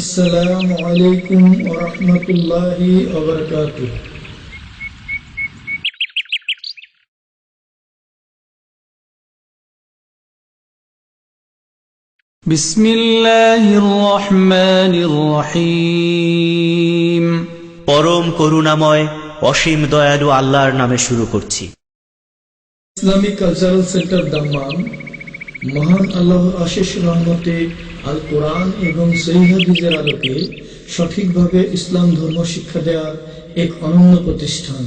আসসালামু আলাইকুম ওয়া রাহমাতুল্লাহি ওয়া বারাকাতুহু। বিসমিল্লাহির রহমানির রহিম। পরম করুণাময় অসীম দয়ালু আল্লাহর নামে শুরু করছি। ইসলামিক কালচারাল সেন্টার দাম্মাম মহান আল্লাহর অশেষ রহমতে আল কোরআন এবং সহিহ হাদিসের আলোকে সঠিকভাবে ইসলাম ধর্ম শিক্ষা দেওয়ার এক অনন্য প্রতিষ্ঠান।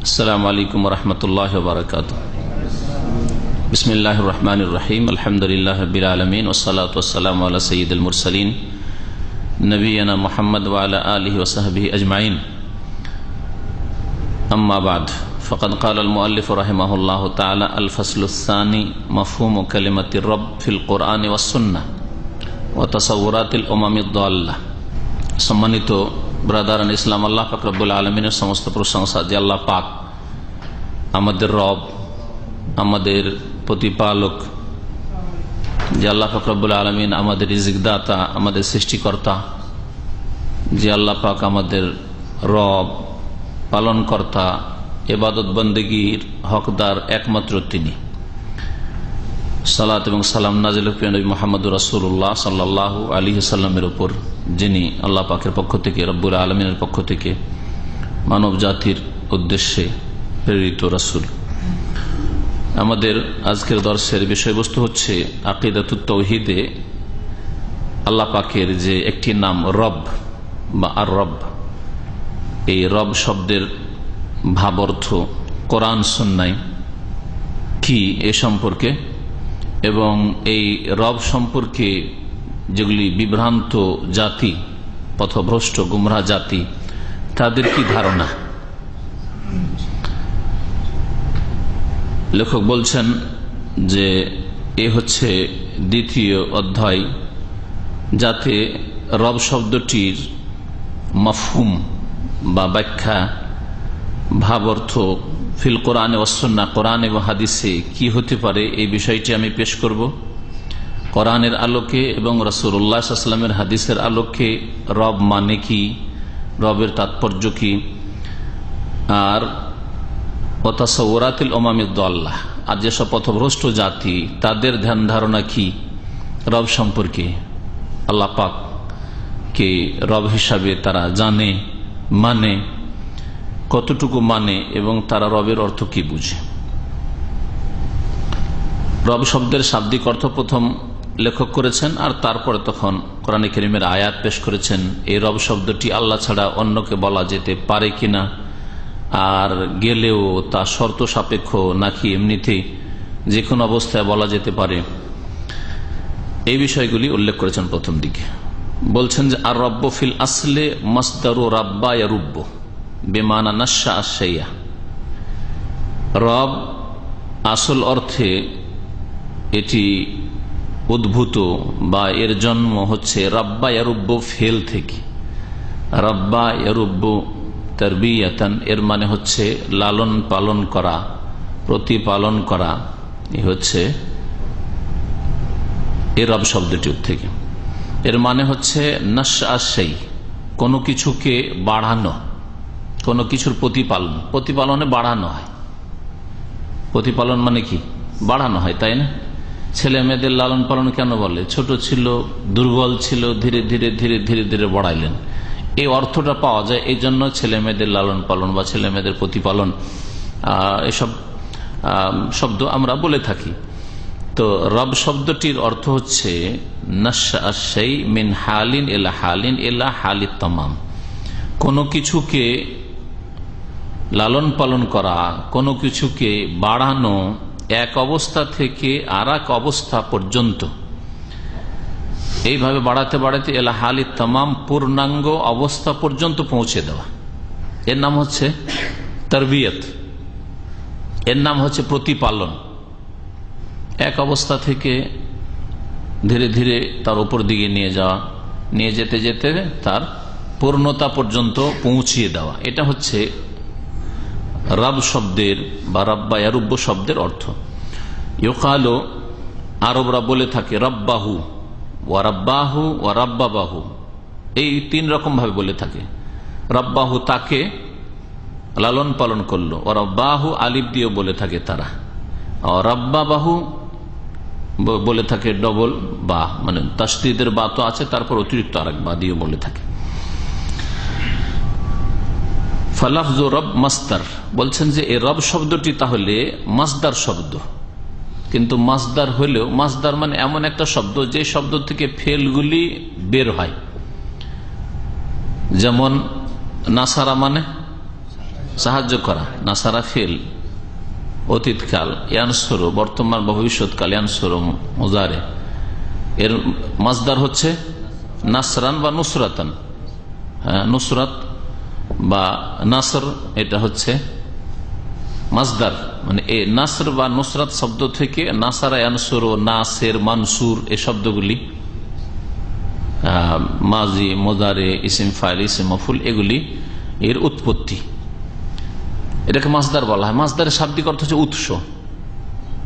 আসসালামু আলাইকুম রহমতুল্লাহ বারকাত। বিসমিল্লাহির রহমানির রহিম। আলহামদুলিল্লাহ রাব্বিল আলামিন ওয়াসসালাতু ওয়াসসালামু আলা সাইয়্যিদিল মুরসালিন নবিয়িনা মুহাম্মদ ওয়া আলা আলিহি ওয়া সাহবিহি আজমাইন। আম্মা বাদ, ফাকাদ ক্বালা আল মুআল্লিফ রাহিমাহুল্লাহু তাআলা আল ফাসলুস সানি মাফহুমু কালিমাতির রব ফিল কোরআন ওয়াস সুন্নাহ ওয়া তাসাউরাতিল উমামিদ দাল্লাহ। সম্মানিত ব্রাদারান ইসলাম, আল্লাহ পাক রব্বুল আলমিনের সমস্ত প্রশংসা যে আল্লাহ পাক আমাদের রব, আমাদের প্রতিপালক, যে আল্লাহ পাক রব্বুল আলমিন আমাদের রিজিকদাতা, আমাদের সৃষ্টিকর্তা, যে আল্লাহ পাক আমাদের রব, পালনকর্তা, ইবাদত বন্দেগীর হকদার একমাত্র তিনি। সালাত এবং সালাম নাজিল নবী মুহাম্মদুর রাসূলুল্লাহ সাল্লাল্লাহু আলাইহি সাল্লামের উপর, যিনি আল্লাহ পাকের পক্ষ থেকে, রব্বুল আলমিনের পক্ষ থেকে মানব জাতির উদ্দেশ্যে প্রেরিত রাসূল। আমাদের আজকের দর্শের বিষয়বস্তু হচ্ছে আকিদাতুত তাওহীদে আল্লাহ পাকের যে একটি নাম রব বা আর রব। এই রব শব্দের ভাবার্থ কোরআন সুন্নাহ কি এ সম্পর্কে, এবং এই রব সম্পর্কে যেগুলি বিভ্রান্ত জাতি, পথভ্রষ্ট গুমরাহ জাতি, তাদের কি ধারণা। লেখক বলছেন যে এ হচ্ছে দ্বিতীয় অধ্যায়, যাতে রব শব্দটির মাফহুম বা ব্যাখ্যা, ভাবার্থ ফিল কোরআন ওয়াস সুন্নাহ, কোরআন এবং হাদিসে কি হতে পারে, এই বিষয়টি আমি পেশ করব। কোরআনের আলোকে এবং রাসূলুল্লাহ সাল্লাল্লাহু আলাইহি ওয়াসাল্লামের হাদিসের আলোকে রব মানে কি, রবের তাৎপর্য কি, আর তাসাউরাতিল উমামিদ দাল্লাহ, আর যেসব পথভ্রষ্ট জাতি তাদের ধ্যান ধারণা কি রব সম্পর্কে, আল্লাহ পাক কে রব হিসাবে তারা জানে, মানে কতটুকু মানে, এবং তারা রবের অর্থ কি বুঝে। রব শব্দের শাব্দিক অর্থ প্রথম লেখক করেছেন, আর তারপরে তখন কোরআন কারীমের আয়াত পেশ করেছেন এই রব শব্দটি আল্লাহ ছাড়া অন্যকে বলা যেতে পারে কিনা, আর গেলেও তা শর্ত সাপেক্ষ নাকি এমনিতেই যে কোনো অবস্থায় বলা যেতে পারে, এই বিষয়গুলি উল্লেখ করেছেন প্রথম দিকে। বলছেন যে আর রব্ব ফিল আসলে মাসদারু রাব্বা ইয়ারুব্ব বেমানা নাশা আশাইয়া। রব আসল অর্থে এটি উদ্ভূত বা এর জন্ম হচ্ছে রাব্বা ইয়ারুব্বু ফেল থেকে। রাব্বা ইয়ারুব্বু তারবিয়াতান, এর মানে হচ্ছে লালন পালন করা, প্রতিপালন করা, এ হচ্ছে এ রব শব্দটির থেকে। এর মানে হচ্ছে নাশা আশাই, কোনো কিছুকে বাড়ানো, কোনো কিছুর প্রতিপালন, প্রতিপালনে বাড়ানো হয়। প্রতিপালন মানে কি, বাড়ানো হয়, তাই না? ছেলে মেয়েদের লালন পালন কেন বলে? ছোট ছিল, দুর্বল ছিল, ধীরে ধীরে ধীরে ধীরে ধীরে বাড়াইলেন, এই অর্থটা পাওয়া যায়। এই জন্য ছেলে মেয়েদের লালন পালন বা ছেলে মেয়েদের প্রতিপালন, এসব শব্দ আমরা বলে থাকি। তো রব শব্দটির অর্থ হচ্ছে নাশাই মিন হালিন ইলা হালিন ইলা হালিত তামাম, কোনো কিছুকে লালন পালন করা, কোনো কিছুকে বাড়ানো এক অবস্থা থেকে আর এক অবস্থা পর্যন্ত, এইভাবে বাড়াতে বাড়াতে এলা হালিত তামাম, পূর্ণাঙ্গ অবস্থা পর্যন্ত পৌঁছে দেওয়া, এর নাম হচ্ছে তারবিয়ত, এর নাম হচ্ছে প্রতিপালন। এক অবস্থা থেকে ধীরে ধীরে তার উপর দিকে নিয়ে যাওয়া, নিয়ে যেতে যেতে তার পূর্ণতা পর্যন্ত পৌঁছিয়ে দেওয়া। এটা হচ্ছে রব শব্দের বা রব্বা ইয়ারুব্য শব্দের অর্থ। ইউকালো, আরবরা বলে থাকে রব্বাহু ওয়া রব্বাহু ওয়া রব্বাবাহু, এই তিন রকম ভাবে বলে থাকে। রব্বাহু তাকে লালন পালন করলো, ও রব্বাহু আলিফ দিয়েও বলে থাকে তারা, রব্বাবাহু বলে থাকে ডবল বা, মানে তাসদীদের বা তো আছে, তারপর অতিরিক্ত আরেক বা দিয়েও বলে থাকে। ফালাফজু রব মাসদার, বলছেন যে এই রব শব্দটি তাহলে মাসদার শব্দ, কিন্তু মাসদার হলেও, মাসদার মানে এমন একটা শব্দ যে শব্দ থেকে ফেলগুলি বের হয়। যেমন নাসারা মানে সাহায্য করা, নাসারা ফেল অতীতকাল, ইয়ানসুরু বর্তমান বা ভবিষ্যৎকাল, ইয়ানসুরু মুজারে, এর মাসদার হচ্ছে নাসরান বা নুসরাতান। নুসরাত বা নাসর, এটা হচ্ছে মাসদার, মানে এ নাসর বা নুসরাত শব্দ থেকে নাসারা, ইয়ানসুরু, নাসের, মানসুর এই শব্দগুলি, মাজি, মুজারে, ইসিম ফাইল, ইসিম মফুল, এগুলি এর উৎপত্তি, এটাকে মাসদার বলা হয়। মাসদারের শাব্দিক অর্থ হচ্ছে উৎস,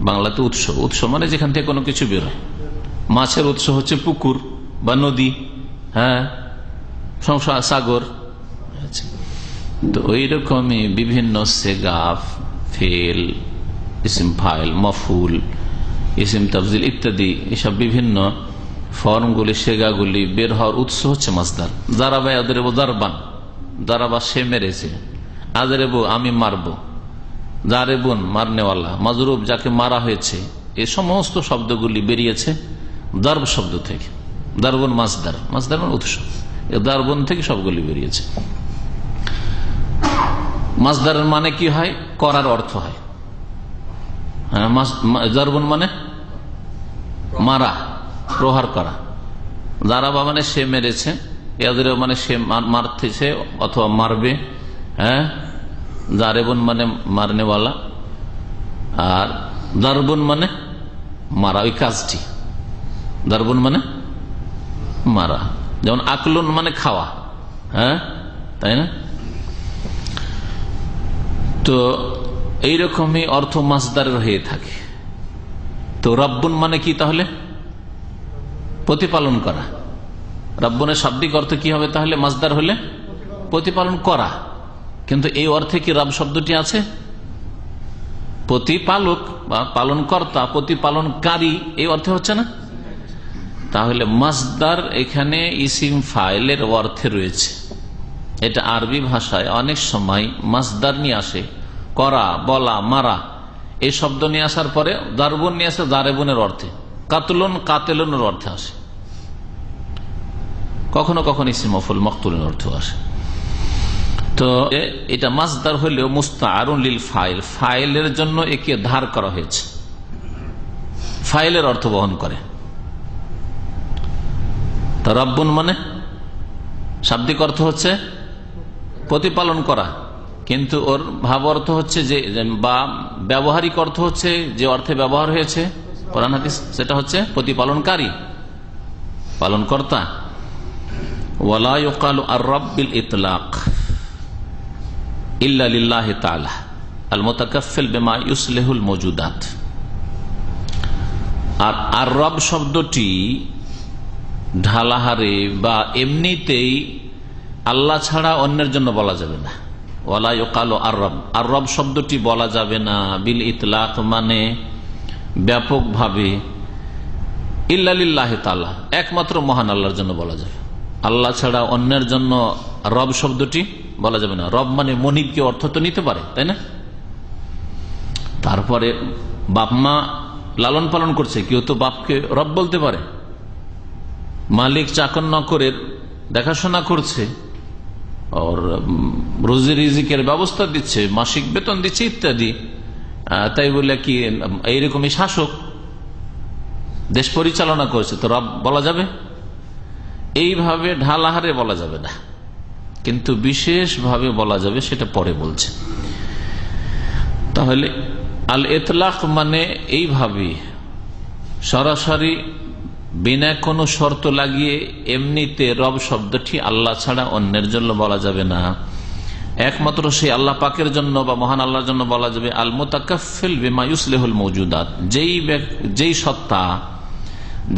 বাংলাতে উৎস। উৎস মানে যেখান থেকে কোনো কিছু বেরোয়। মাছের উৎস হচ্ছে পুকুর বা নদী, সাগর। তো ওই রকমই বিভিন্ন সেগাফ, fail, eSIM file, মফুল, eSIM Tafzil ইত্যাদি, এসব বিভিন্ন ফর্মগুলি, সেগাগুলি বের হওয়ার উৎস হচ্ছে মাসদার। জারাবা আদরেবো দারবান, জারাবা সে মেরেছে, আদরেবো আমি মারবো, জারেবুন মারনেওয়ালা, মাজরুব যাকে মারা হয়েছে, এই সমস্ত শব্দগুলি বেরিয়েছে দারব শব্দ থেকে। দারবুন মাসদার, মাসদার মানে উৎস, দারবুন থেকে সবগুলি বেরিয়েছে। মাসদারের মানে কি হয়? করার অর্থ হয়। দারবুন মানে মারা, প্রহার করা। জারাবা মানে সে মেরেছে, ইয়াদের মানে সে মারতেছে অথবা মারবে। জারেবুন মানে মারনেওয়ালা, আর দারবুন মানে মারা, ওই কাজটি। দারবুন মানে মারা, যেমন আকলুন মানে খাওয়া, তাই না? তো এইরকমই অর্থ মাসদারের হয়ে থাকে। তো রব্বুন মানে কি তাহলে? প্রতিপালন করা। রব্বুনের শাব্দিক অর্থ কি হবে তাহলে মাসদার হলে? প্রতিপালন করা। কিন্তু এই অর্থে কি রব শব্দটি আছে? প্রতিপালক বা পালনকর্তা, প্রতিপালনকারী, এই অর্থে হচ্ছে না। তাহলে মাসদার এখানে ইসিম ফাইলের অর্থে রয়েছে। এটা আরবি ভাষায় অনেক সময় মাসদার নিয়ে আসে, করা, বলা, মারা, এই শব্দ নিয়ে আসার পরে দারবুন নিয়ে আসে দারেবুনের অর্থে, কাতলুন কাতেলুনের অর্থে আসে, কখনো কখনো ইসিম মফউল মকতুলের অর্থে আসে। তো এটা মাসদার হলেও মুস্তাআরুন লিল ফাইল, ফাইলের জন্য একে ধার করা হয়েছে, ফাইলের অর্থ বহন করে। তা রব্বুন মানে শাব্দিক অর্থ হচ্ছে প্রতিপালন করা, কিন্তু ওর ভাব অর্থ হচ্ছে যে, বা ব্যবহারিক অর্থ হচ্ছে যে অর্থে ব্যবহার হয়েছে কোরআন হাদিস, সেটা হচ্ছে প্রতিপালনকারী, পালনকর্তা। ওয়ালা ইউকালু আর-রব বিল ইতলাক ইল্লা লিল্লাহি তাআলা আল মুতাকাফফিল বিমা ইউসলিহুল মওজুদাত। আর আর-রব শব্দটি ঢালাহারে বা এমনিতেই আল্লাহ ছাড়া অন্যের জন্য বলা যাবে না। ওয়ালা ইউকালু আর-রব, আর-রব শব্দটি বলা যাবে না বিল ইতলাক মানে ব্যাপকভাবে, ইল্লা লিল্লাহি তাআলা একমাত্র মহান আল্লাহর জন্য বলা যাবে। আল্লাহ ছাড়া অন্যের জন্য রব শব্দটি বলা যাবে না। রব মানে মনিবকে অর্থ তো নিতে পারে, তাই না? তারপরে বাপ মা লালন পালন করছে, কেউ তো বাপকে রব বলতে পারে। মালিক চাকর নকরের দেখাশোনা করছে, আর রোজি রিজিকের ব্যবস্থা দিচ্ছে, মাসিক বেতন দিচ্ছে ইত্যাদি, তাই বলে কি এইরকমই শাসক দেশ পরিচালনা করছে, তো রব বলা যাবে? এইভাবে ঢালাহারে বলা যাবে না, কিন্তু বিশেষভাবে বলা যাবে, সেটা পরে বলছে। তাহলে আল ইতলাক মানে এইভাবে সরাসরি বিনা কোনো শর্ত লাগিয়ে এমনিতে রব শব্দটি আল্লাহ ছাড়া অন্যের জন্য বলা যাবে না, একমাত্র সেই আল্লাহ পাকের জন্য বা মহান আল্লাহর জন্য বলা যাবে। আল মুতাকাফফিল বিমা ইউসলিহুল মাওজুদাত, যেই সত্তা,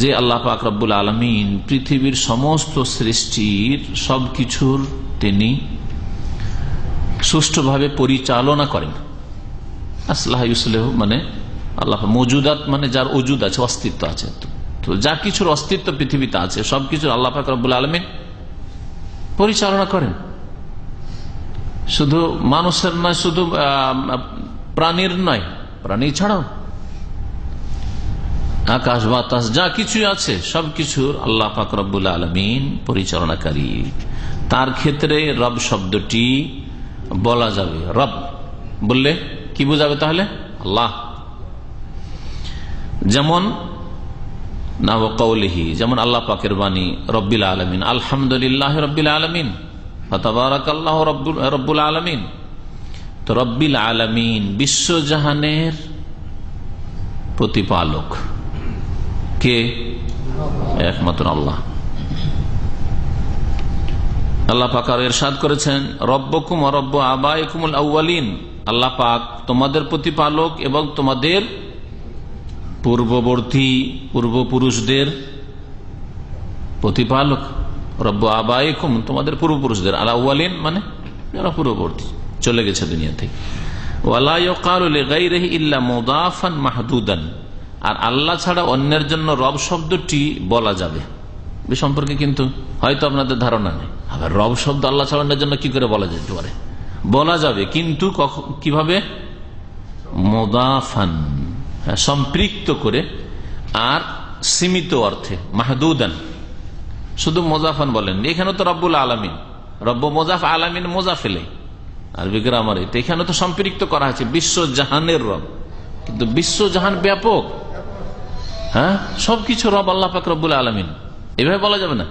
যে আল্লাহ পাক রব্বুল আলামিন পৃথিবীর সমস্ত সৃষ্টির সবকিছুর তিনি সুষ্ঠুভাবে পরিচালনা করেন। আসলাহ ইউসলিহু মানে আল্লাহ, মৌজুদাত মানে যার ওজুদ আছে, অস্তিত্ব আছে। তো যা কিছুর অস্তিত্ব পৃথিবীতে আছে সবকিছু আল্লাহ পাক রব্বুল আলামিন পরিচালনা করেন। শুধু মানুষের নয়, শুধু প্রাণীর নয়, প্রাণী ছাড়াও আকাশ বাতাস যা কিছু আছে সবকিছুর আল্লাহ পাক রব্বুল আলামিন পরিচালনাকারী। তার ক্ষেত্রে রব শব্দটি বলা যাবে। রব বললে কি বোঝাবে তাহলে? আল্লাহ। যেমন না কওলিহি, যেমন আল্লাহ পাকের বাণী রব্বিল আলামিন, আলহামদুলিল্লাহ রব্বিল আলামিন, ফাতাবারাকাল্লাহু রব্বুল আলামিন। তো রব্বিল আলামিন বিশ্বজাহানের প্রতিপালক কে? একমাত্র আল্লাহ। আল্লাহ পাক আর ইরশাদ করেছেন, রব্বকুম ওয়া রব্বু আবাইকুমুল আউয়ালিন, আল্লাহ পাক তোমাদের প্রতিপালক এবং তোমাদের পূর্ববর্তী পূর্বপুরুষদের প্রতিপালক। রব্বু আবাইকুম তোমাদের পূর্বপুরুষদের, আল আউয়ালিন মানে যারা পূর্ববর্তী চলে গেছে দুনিয়া থেকে। ওয়ালা ইউকালু লিগাইরিহি ইল্লা মুদাফান মাহদুদান, আর আল্লাহ ছাড়া অন্যের জন্য রব শব্দটি বলা যাবে। এ সম্পর্কে কিন্তু হয়তো আপনাদের ধারণা নেই। আবার রব শব্দ আল্লাহ ছাড়া অন্যের জন্য কি করে বলা যেতে পারে? বলা যাবে, কিন্তু কিভাবে? মুদাফান, সম্পৃক্ত করে, আর সীমিত অর্থে। মাহদুদান, শুধু মোজাফান বলেন। এখানে তো রব্বুল আলামিন, রব্ব মোজাফ, আলামিন মোজাফেলে আরবি গ্রামারে, তো এখানে তো সম্পৃক্ত করা হয়েছে বিশ্বজাহানের রব। কিন্তু বিশ্বজাহান ব্যাপক, হ্যাঁ, সবকিছু রব আল্লাহ পাক রব্বুল আলামিন, এভাবে বলা যাবে না।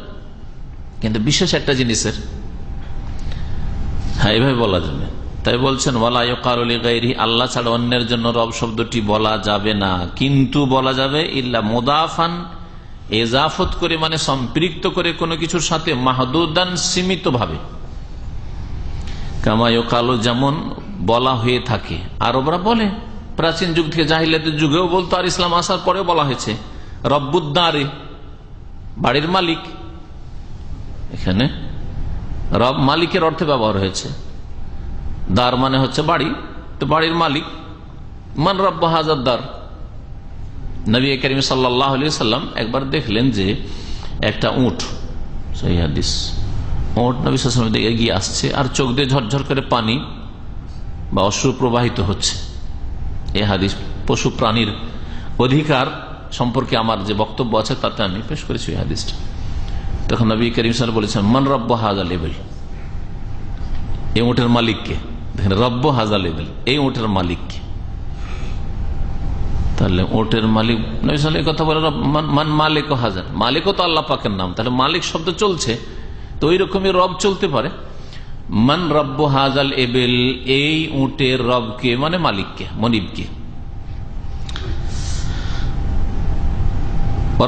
কিন্তু বিশেষ একটা জিনিসের, হ্যাঁ, এভাবে বলা যাবে। তাই বলছেন ওয়ালা ইউকালু লিগাইরিহি, আল্লাহ ছাড়া অন্যের জন্য রব শব্দটি বলা যাবে না, কিন্তু বলা যাবে ইল্লা মুদাফান, এজাফত করে, মানে সম্পৃক্ত করে কোনো কিছুর সাথে, মাহদুদান সীমিত ভাবে। কামা ইউকালু, যেমন বলা হয়ে থাকে, আরবরা বলে প্রাচীন যুগ থেকে, জাহিলিয়াতের যুগেও বলতো, আর ইসলাম আসার পরেও বলা হয়েছে রব্বুদ্দারে, বাড়ির মালিক। এখানে রব মালিকের অর্থে ব্যবহার হয়েছে। দার মানে হচ্ছে বাড়ি, তো বাড়ির মালিক। মান রব্ব হাজার দার। নবী করিম সাল্লাল্লাহু আলাইহি সাল্লাম একবার দেখলেন যে একটা উট, সহিহ হাদিস, উট নবী সাল্লাল্লাহু আলাইহি ওয়াসাল্লাম দিকে এগিয়ে আসছে, আর চোখ দিয়ে ঝরঝর করে পানি বা অশ্রু প্রবাহিত হচ্ছে। এই হাদিস পশু প্রাণীর অধিকার সম্পর্কে আমার যে বক্তব্য আছে তাতে আমি পেশ করেছি এই হাদিসটা। তখন নবী করিম সাল্লাল্লাহু আলাইহি ওয়াসাল্লাম বলেছেন, মান রব্ব হাযাল ইবল, এই উটের মালিককে। দেখেন, রব্ব হাযাল ইবল, এই উটের মালিককে। তাহলে ওটের মালিক নবী সাল্লাল্লাহু আলাইহি কথা বলে, মান মালিক ও হাজার, মালিকও তো আল্লাহ পাকের নাম, তাহলে মালিক শব্দ চলছে, তো ওই রকমই রব চলতে পারে। মান রব্ব হাজাল এবেল, এই উটের রবকে মানে মালিককে, মনিবকে।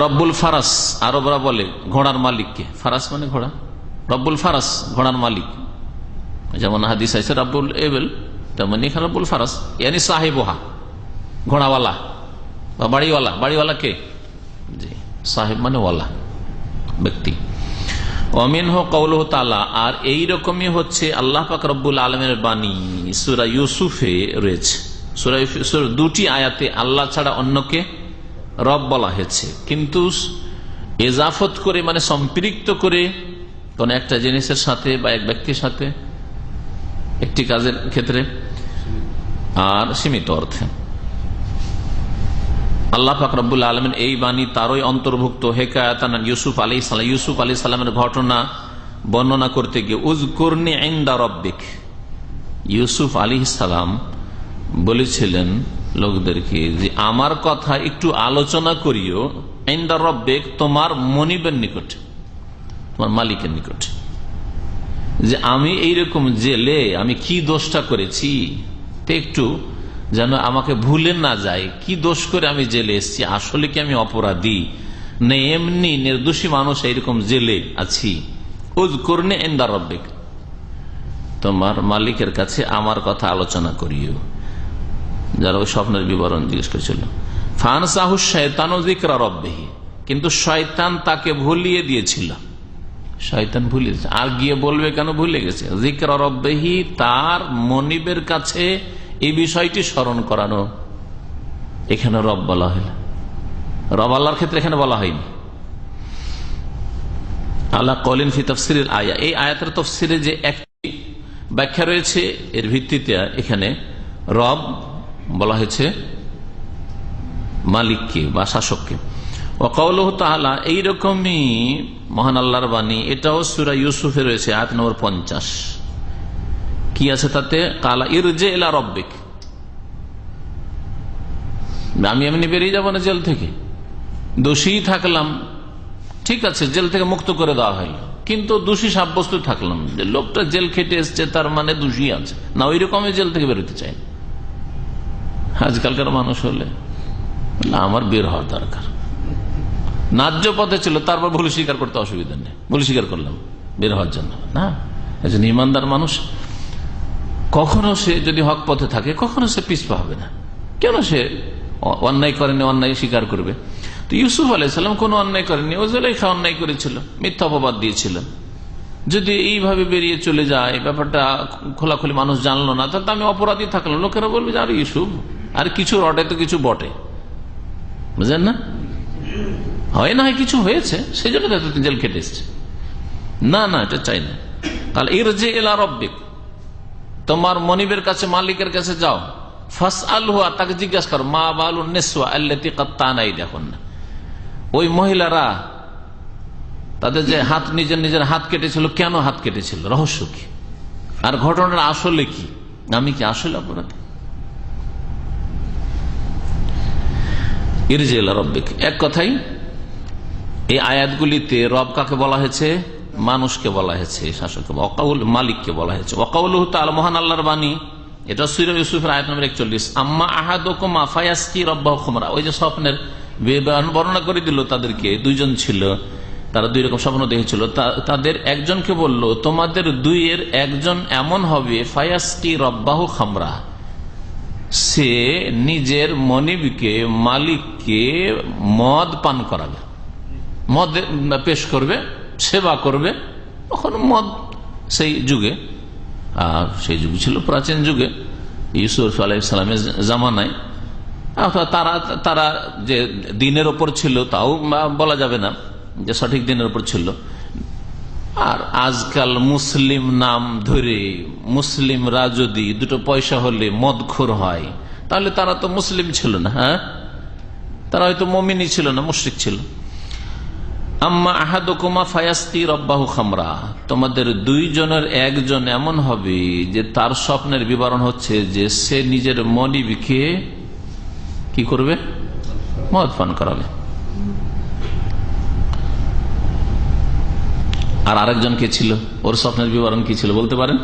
রব্বুল ফারাস, আরবরা বলে ঘোড়ার মালিককে, ফারাস মানে ঘোড়া, রব্বুল ফারাস ঘোড়ার মালিক। যেমন হাদিস আছে রব্বুল এবেল, তেমন এখানে রব্বুল ফারাস ইয়ানি সাহেবহা, ঘোড়াওয়ালা বা বাড়িওয়ালা। বাড়িওয়ালা কে? জি, সাহেব মানে ওয়ালা, ব্যক্তি। ওয়ামিনহু কাউলুহু তাআলা, আর এই রকমই হচ্ছে আল্লাহ পাক রব্বুল আলামিনের বাণী সূরা ইউসুফে রয়েছে। সূরা ইউসুফের দুটি আয়াতে আল্লাহ ছাড়া অন্যকে রব বলা হয়েছে, কিন্তু এজাফত করে, মানে সম্পৃক্ত করে কোন একটা জিনিসের সাথে বা এক ব্যক্তির সাথে, একটি কাজের ক্ষেত্রে, আর সীমিত অর্থে। আল্লাহ পাক রব্বুল আলামিন এই বাণী তারই অন্তর্ভুক্ত। হেকায়াতান ইউসুফ আলাইহিস সালাম, ইউসুফ আলাইহিস সালামের ঘটনা বর্ণনা করতে গিয়ে, উযকুরনি ইনদা রাব্বিক, ইউসুফ আলাইহিস সালাম বলেছিলেন লোকদেরকে যে আমার কথা একটু আলোচনা করিও, ইনদা রাব্বিক, তোমার মনিবের নিকটে, তোমার মালিকের নিকটে, যে আমি এইরকম জেলে আমি কি দোষটা করেছি, তো একটু যেন আমাকে ভুলে না যায়, কি দোষ করে আমি জেলে এসেছি, আসলে কি আমি অপরাধী না এমনি নির্দোষী মানুষ এইরকম জেলে আছি। উযকুরনি ইনদা রাব্বিক, তোমার মালিকের কাছে আমার কথা আলোচনা করিও। যারা ওই স্বপ্নের বিবরণ জিজ্ঞেস করেছিল। ফানসাহু শায়তানু যিকরা রাব্বিহি, কিন্তু শয়তান তাকে ভুলিয়ে দিয়েছিল। শয়তান ভুলিয়ে দিয়েছে, আর গিয়ে বলবে কেন ভুলে গেছে? যিকরা রাব্বিহি, তার মনিবের কাছে এই বিষয়টি স্মরণ করানো। এখানে রব বলা হইল, রব আল্লাহর ক্ষেত্রে এখানে বলা হয়নি। আল্লাহ কলিন ফি তাফসিরিল আয়া, এই আয়াতের তাফসিরে যে একটি ব্যাখ্যা রয়েছে এর ভিত্তিতে এখানে রব বলা হয়েছে মালিককে বা শাসককে। ওয়াকাউলুহু তাআলা, এইরকমই মহান আল্লাহর বাণী, এটাও সূরা ইউসুফে রয়েছে আয়াত নম্বর 50। কি আছে তাতে? কালা ইরজি ইলা রাব্বিক, আমি এমনি বেরিয়ে যাবো না জেল থেকে, দোষী থাকলাম, ঠিক আছে, জেল থেকে মুক্ত করে দেওয়া হইল, কিন্তু দোষী সাব্যস্ত থাকলাম, যে লোকটা জেল খেটে এসছে তার মানে দোষী আছে না, ওই রকমই জেল থেকে বেরোতে চাই। আজকালকার মানুষ হলে আমার বের হওয়ার দরকার, ন্যায্য পথে ছিল, তারপর ভুল স্বীকার করতে অসুবিধা নেই, ভুল স্বীকার করলাম বের হওয়ার জন্য না। একজন ইমানদার মানুষ কখনো সে যদি হক পথে থাকে কখনো সে পিছপা হবে না। কেন সে অন্যায় করেনি, অন্যায় স্বীকার করবে? তো ইউসুফ আলাইহিসসালাম কোনো অন্যায় করেনি, ও জুলাইখা অন্যায় করেছিল, মিথ্যা অপবাদ দিয়েছিল। যদি এইভাবে বেরিয়ে চলে যায়, ব্যাপারটা খোলাখুলি মানুষ জানলো না, তাহলে আমি অপরাধী থাকলাম, লোকেরা বলবে যে আর ইউসুফ আর কিছু রটে তো কিছু বটে, বুঝলেন না? হয় না হয় কিছু হয়েছে, সেই জন্য জেল খেটে এসছে। না না, এটা চাই না। তাহলে ইরজি ইলা রাব্বিক, তোমার মনিবের কাছে, মালিকের কাছে যাও। ফাসআলহু, তাকে জিজ্ঞাসা করো, মা বালুন নিসওয়া আল্লাতী কাত্তানা আইদিয়াহুন্না, ওই মহিলারা তাদের যে হাত, নিজের নিজের হাত কেটেছিল, কেন হাত কেটেছিল, রহস্য কি, আর ঘটনার আসলে কি, আমি কি আসলে অপরাধী? ইরজি ইলা রাব্বিক, এক কথাই এই আয়াতগুলিতে রব কাকে বলা হয়েছে? মানুষকে বলা হয়েছে, শাসককে, ওয়াকাউল মালিককে বলা হয়েছে। ওয়াকাউলুহু তাআলা, মহান আল্লাহর বাণী, এটা সূরা ইউসুফের আয়াত নম্বর 41। আম্মা আহাদুকুমা ফায়াসকি রাব্বাহু খুমরা, ওই যে স্বপ্নের বর্ণনা করে দিল তাদেরকে, দুইজন ছিল, তারা দুই রকম স্বপ্ন দেখেছিল, তাদের একজনকে বলল, তোমাদের দুইয়ের একজন এমন হবে, ফায়াসকি রাব্বাহু খামরা, সে নিজের মনিবকে, মালিককে মদ পান করাবে, মদ পেশ করবে, সেবা করবে। তখন মদ সেই যুগে, সেই যুগ ছিল প্রাচীন যুগে, ইউসুফ আলাইহিসসালামের জামানায়, তারা যে দিনের ওপর ছিল তাও বলা যাবে না যে সঠিক দিনের ওপর ছিল। আর আজকাল মুসলিম নাম ধরে মুসলিমরা যদি দুটো পয়সা হলে মদখোর হয়, তাহলে তারা তো মুসলিম ছিল না, হ্যাঁ, তারা হয়তো মুমিনই ছিল না, মুশরিক ছিল। আম্মা আহাদুকুমা ফায়াসকি রাব্বাহু খামরা, তোমাদের দুইজনের একজন এমন হবে যে তার স্বপ্নের বিবরণ হচ্ছে যে সে নিজের মনিবকে কি করবে? মদ পান করাবে। আর আরেকজন কে ছিল? ওর স্বপ্নের বিবরণ কি ছিল বলতে পারেন?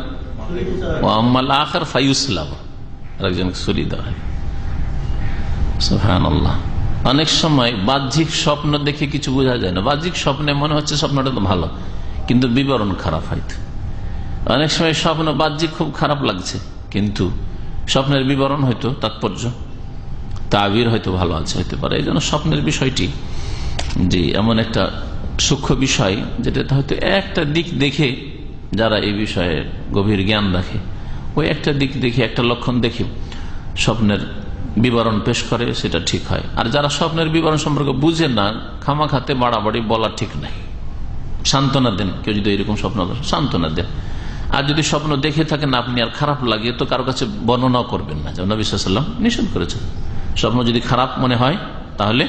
ও আম্মাল আখির ফায়ুসলাব, আরেকজনকে সরিয়ে দেওয়া হয়। সুবহানাল্লাহ। অনেক সময় বাহ্যিক স্বপ্ন দেখে কিছু বোঝা যায় না, বাহ্যিক স্বপ্নে মনে হচ্ছে স্বপ্নটা তো ভালো, কিন্তু বিবরণ খারাপ হয়তো। অনেক সময় স্বপ্ন বাহ্যিক খুব খারাপ লাগছে, কিন্তু স্বপ্নের বিবরণ হয়তো তাৎপর্য, তাবির হয়তো ভালো আছে, হইতে পারে। এই জন্য স্বপ্নের বিষয়টি যে এমন একটা সূক্ষ্ম বিষয়, যেটা হয়তো একটা দিক দেখে, যারা এই বিষয়ে গভীর জ্ঞান রাখে, ওই একটা দিক দেখে, একটা লক্ষণ দেখে স্বপ্নের বিবরণ পেশ করে, সেটা ঠিক হয়। আর যারা স্বপ্নের বিবরণ সম্পর্কে বুঝে না, খামাখাতে বাড়াবাড়ি বলা ঠিক নাই। সান্ত্বনা দেন, কেউ যদি এরকম স্বপ্ন, সান্ত্বনা দেন। আর যদি স্বপ্ন দেখে থাকেন আপনি, আর খারাপ লাগে, তো কারো কাছে বর্ণনাও করবেন না, যেমন নবী সাল্লাল্লাহু আলাইহি ওয়াসাল্লাম নিষেধ করেছেন। স্বপ্ন যদি খারাপ মনে হয় তাহলে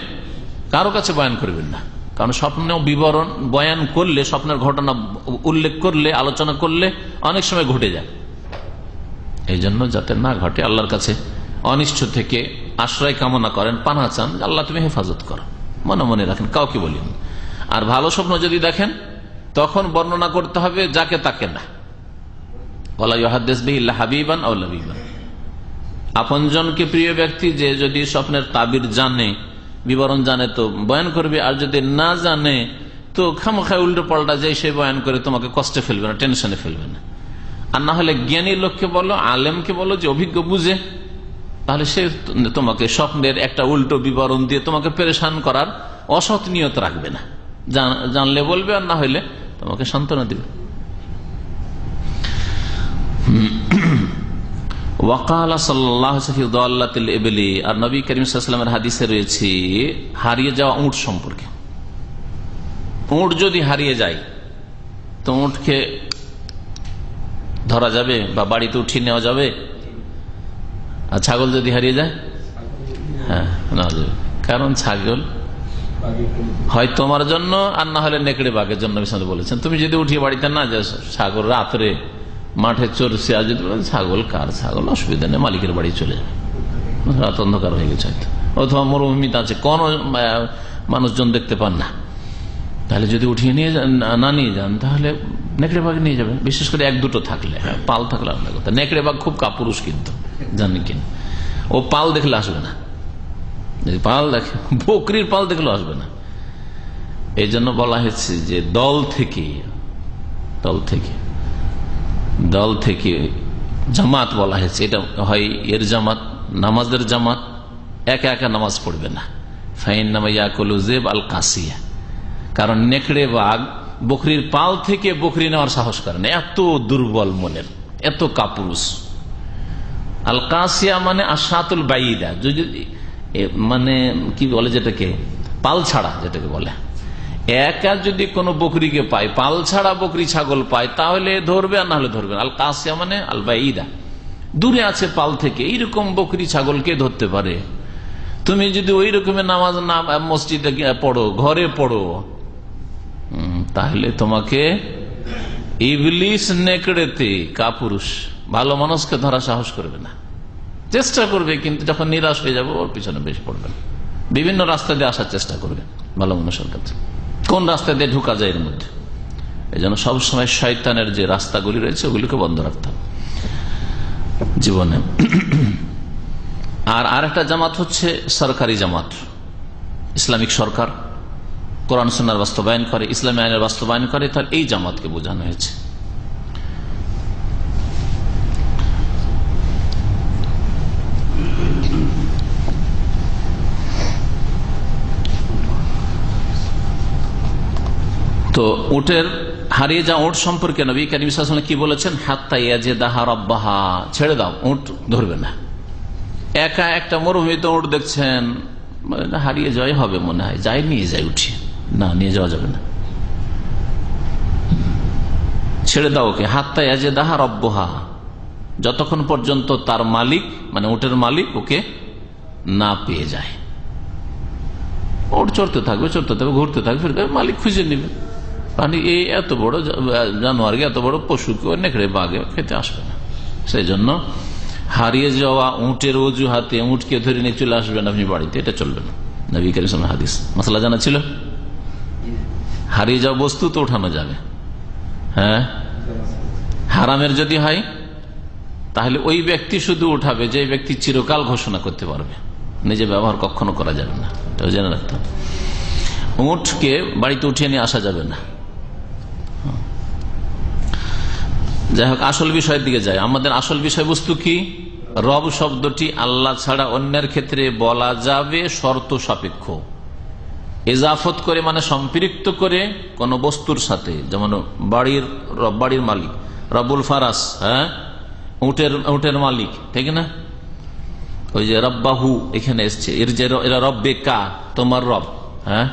কারো কাছে বয়ান করবেন না, কারণ স্বপ্ন বিবরণ বয়ান করলে, স্বপ্নের ঘটনা উল্লেখ করলে, আলোচনা করলে অনেক সময় ঘটে যায়। এই জন্য যাতে না ঘটে, আল্লাহর কাছে অনিষ্ট থেকে আশ্রয় কামনা করেন, পানা চান, আল্লাহ তুমি হেফাজত করো, মনে মনে রাখেন, কাউকে বলিনি। আর ভালো স্বপ্ন যদি দেখেন তখন বর্ণনা করতে হবে, যাকে তাকে না। ওয়ালা ইউহাদ্দিস বিহি ইল্লা হাবিবান আও লাবিবান, আপনজনকে প্রিয় ব্যক্তি যে যদি স্বপ্নের তাবির জানে, বিবরণ জানে তো বয়ান করবে, আর যদি না জানে তো খামোখায় উল্টো পাল্টা যে সে বয়ান করে তোমাকে কষ্টে ফেলবে না, টেনশনে ফেলবে না। আর না হলে জ্ঞানী লোককে বলো, আলেমকে বলো যে অভিজ্ঞ বুঝে, তাহলে সে তোমাকে স্বপ্নের একটা উল্টো বিবরণ দিয়ে তোমাকে পেরেশান করার অসৎ নিয়ত রাখবে না। জানলে বলবে, আর না হইলে তোমাকে সান্ত্বনা দিবে। ওয়াকালা সাল্লাল্লাহু আলাইহি দাল্লাতিল ইবলি, আর নবী করিম সাল্লাল্লাহু আলাইহি ওয়াসাল্লামের হাদিসে রয়েছে হারিয়ে যাওয়া উট সম্পর্কে। উট যদি হারিয়ে যায় তো উটকে ধরা যাবে বা বাড়িতে উঠিয়ে নেওয়া যাবে? আর ছাগল যদি হারিয়ে যায়? হ্যাঁ, নেওয়া যাবে। কারণ ছাগল হয় তোমার জন্য, আর না হলে নেকড়ে বাঘের জন্য বলেছেন। তুমি যদি উঠিয়ে বাড়িতে না যাও, ছাগল রাত্রে মাঠে চড়ছে, আর যদি বলেন ছাগল কার, ছাগল অসুবিধা নেই, মালিকের বাড়ি চলে যাবে, রাত অন্ধকার হয়ে গেছে হয়তো, অথবা মরুভূমিতে আছে, কোন মানুষজন দেখতে পান না, তাহলে যদি উঠিয়ে না নিয়ে যান তাহলে নেকড়ে বাঘ নিয়ে যাবে। বিশেষ করে এক দুটো থাকলে, পাল থাকলে আপনার কথা। নেকড়ে বাঘ খুব কাপুরুষ, কিন্তু জানি কিনা ও পাল দেখলে আসবে না, যদি পাল দেখে, বকরির পাল দেখলেও আসবে না। এই জন্য বলা হয়েছে যে দল থেকে জামাত বলা হয়েছে। এটা হয় এর জামাত, নামাজের জামাত, একা একা নামাজ পড়বে না। ফাইন নামাইয়া কলুজেব আল কাসিয়া, কারণ নেকড়ে বাঘ বকরির পাল থেকে বকরি নেওয়ার সাহস করে না, এত দুর্বল মনের, এত কাপুরুষ। আল কাসিয়া মানে আশাতুল বাইদা, মানে কি বলে যেটাকে পাল ছাড়া, যেটাকে বলে একা যদি কোনো বকরিকে পায়, পাল ছাড়া বকরি ছাগল পায়, তাহলে ধরবে, আর না হলে ধরবে। আল কাসিয়া মানে আল বাইদা, দূরে আছে পাল থেকে। এইরকম বকরি ছাগলকে ধরতে পারে। তুমি যদি ওই রকমের নামাজ না মসজিদে পড়ো, ঘরে পড়ো, তাহলে তোমাকে ইবলিস নেকড়েতে কাপুরুষ ভালো মানুষকে ধরা সাহস করবে না, চেষ্টা করবে, কিন্তু যখন নিরাশ হয়ে যাবে ওর পিছনে বেশি পড়বে না। বিভিন্ন রাস্তা দিয়ে আসার চেষ্টা করবে ভালো মানুষের কাছে, কোন রাস্তা দিয়ে ঢুকা যায় এর মধ্যে। এই জন্য সবসময় শয়তানের যে রাস্তাগুলি রয়েছে ওগুলিকে বন্ধ রাখতে হবে জীবনে। আর আরেকটা জামাত হচ্ছে সরকারি জামাত, ইসলামিক সরকার কোরআন সুন্নাহর বাস্তবায়ন করে, ইসলামী আইনের বাস্তবায়ন করে, তার এই জামাতকে বোঝানো হয়েছে। তো উটের হারিয়ে যাওয়া উট সম্পর্কে নবী কারীম সাল্লাল্লাহু আলাইহি ওয়াসাল্লাম কি বলেছেন? হাত্তা ইয়াজিদাহা রাব্বাহা, ছেড়ে দাও, উট ধরবে না। একা একটা মরুভূমিতে উট দেখছেন, হারিয়ে যাওয়াই হবে মনে হয়, যাই নিয়ে যায়, উঠিয়ে না নিয়ে যাওয়া যাবে না, ছেড়ে দাও ওকে। হাত্তা ইয়াজিদাহা রাব্বাহা, যতক্ষণ পর্যন্ত তার মালিক মানে উটের মালিক ওকে না পেয়ে যায়। উট চড়তে থাকবে, ঘুরতে থাকবে, ফিরতে মালিক খুঁজে নেবে। মানে এই এত বড় জানোয়ারকে, এত বড় পশুকে নেকড়ে বাঘে খেতে আসবে না। সেই জন্য হারিয়ে যাওয়া উটের অজুহাতে উটকে ধরে নিয়ে চলে আসবেন আপনি বাড়িতে, এটা চলবে না। নবী কারীম সাল্লাল্লাহু আলাইহি ওয়াসাল্লাম হাদিস মাসলা জানা ছিল। হারিয়ে যাওয়া বস্তু তো উঠানো যাবে, হ্যাঁ, হারামের যদি হয় তাহলে ওই ব্যক্তি শুধু উঠাবে যে ব্যক্তি চিরকাল ঘোষণা করতে পারবে, নিজে ব্যবহার কখনো করা যাবে না, এটাও জেনে রাখতে হবে। উটকে বাড়িতে উঠিয়ে নিয়ে আসা যাবে না। যাই হোক, আসল বিষয়ের দিকে যায়। আমাদের আসল বিষয়বস্তু কি? রব শব্দটি আল্লাহ ছাড়া অন্যের ক্ষেত্রে বলা যাবে শর্ত সাপেক্ষ, ইজাফত করে মানে সম্পৃক্ত করে কোন বস্তুর সাথে। যেমন বাড়ির রব, বাড়ির মালিক, রব্বুল ফারাস, হ্যাঁ, উটের মালিক, ঠিক না? ওই যে রব্বাহু এখানে এসছে, এর যে এরা রব্বে কা, তোমার রব, হ্যাঁ,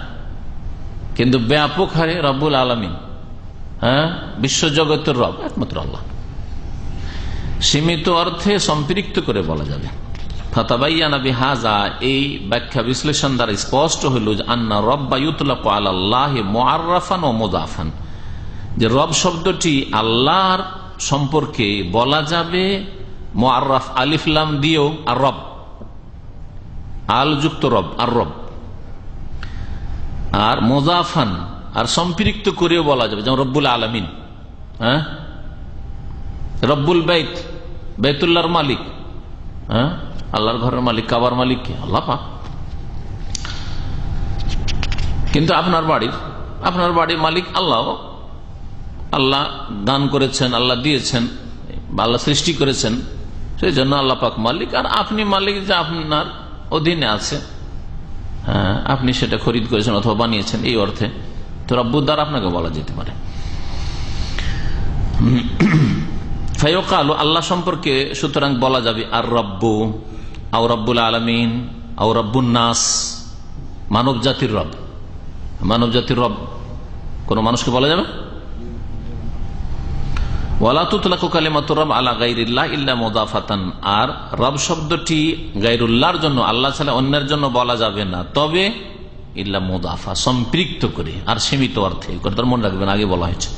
কিন্তু ব্যাপক হারে রব্বুল আলামিন, হ্যাঁ, বিশ্বজগতের রব একমাত্র আল্লাহ। সীমিত অর্থে সম্পৃক্ত করে বলা যাবে। ফাতাবাইয়ানা বিহাযা, এই ব্যাখ্যা বিশ্লেষণ দ্বারা স্পষ্ট হইল যে আন্না রব্বা ইউতলাকু আলাল্লাহি মুআররাফান ওয়া মুযাফান, যে রব শব্দটি আল্লাহর সম্পর্কে বলা যাবে মুআররাফ আলিফ লাম দিয়েও, আর রব আল যুক্ত রব, আর রব, আর মুযাফান আর সম্পৃক্ত করেও বলা যাবে, যেমন রব্বুল আলামিন, হ্যাঁ, রব্বুল বাইত, বাইতুল্লাহর মালিক, হ্যাঁ, আল্লাহর ঘরের মালিক, কাবার মালিক কে? আল্লাহ পাক। কিন্তু আপনার বাড়ির মালিক আল্লাহ। আল্লাহ দান করেছেন, আল্লাহ দিয়েছেন, আল্লাহ সৃষ্টি করেছেন, সেই জন্য আল্লাহ পাক মালিক। আর আপনি মালিক, যে আপনার অধীনে আছে, হ্যাঁ, আপনি সেটা খরিদ করেছেন অথবা বানিয়েছেন, এই অর্থে তো রব্বুর দ্বারা আপনাকে বলা যেতে পারে। ফায়ুকালু, আল্লাহ সম্পর্কে সুতরাং বলা যাবে আর রব্বু আও রব্বুল আলামিন আও রব্বুন নাস, মানব জাতির রব। মানব জাতির রব কোন মানুষকে বলা যাবে? ওয়ালা তুতলাকু কালিমাতুর রব আলা গায়রিল্লাহ ইল্লা মুদাফাতান, আর রব শব্দটি গায়রুল্লাহর জন্য, আল্লাহ ছাড়া অন্যের জন্য বলা যাবে না, তবে ইল্লা মুদাফা, সম্পৃক্ত করে আর সীমিত অর্থে। কথাটা মনে রাখবেন, আগে বলা হয়েছে।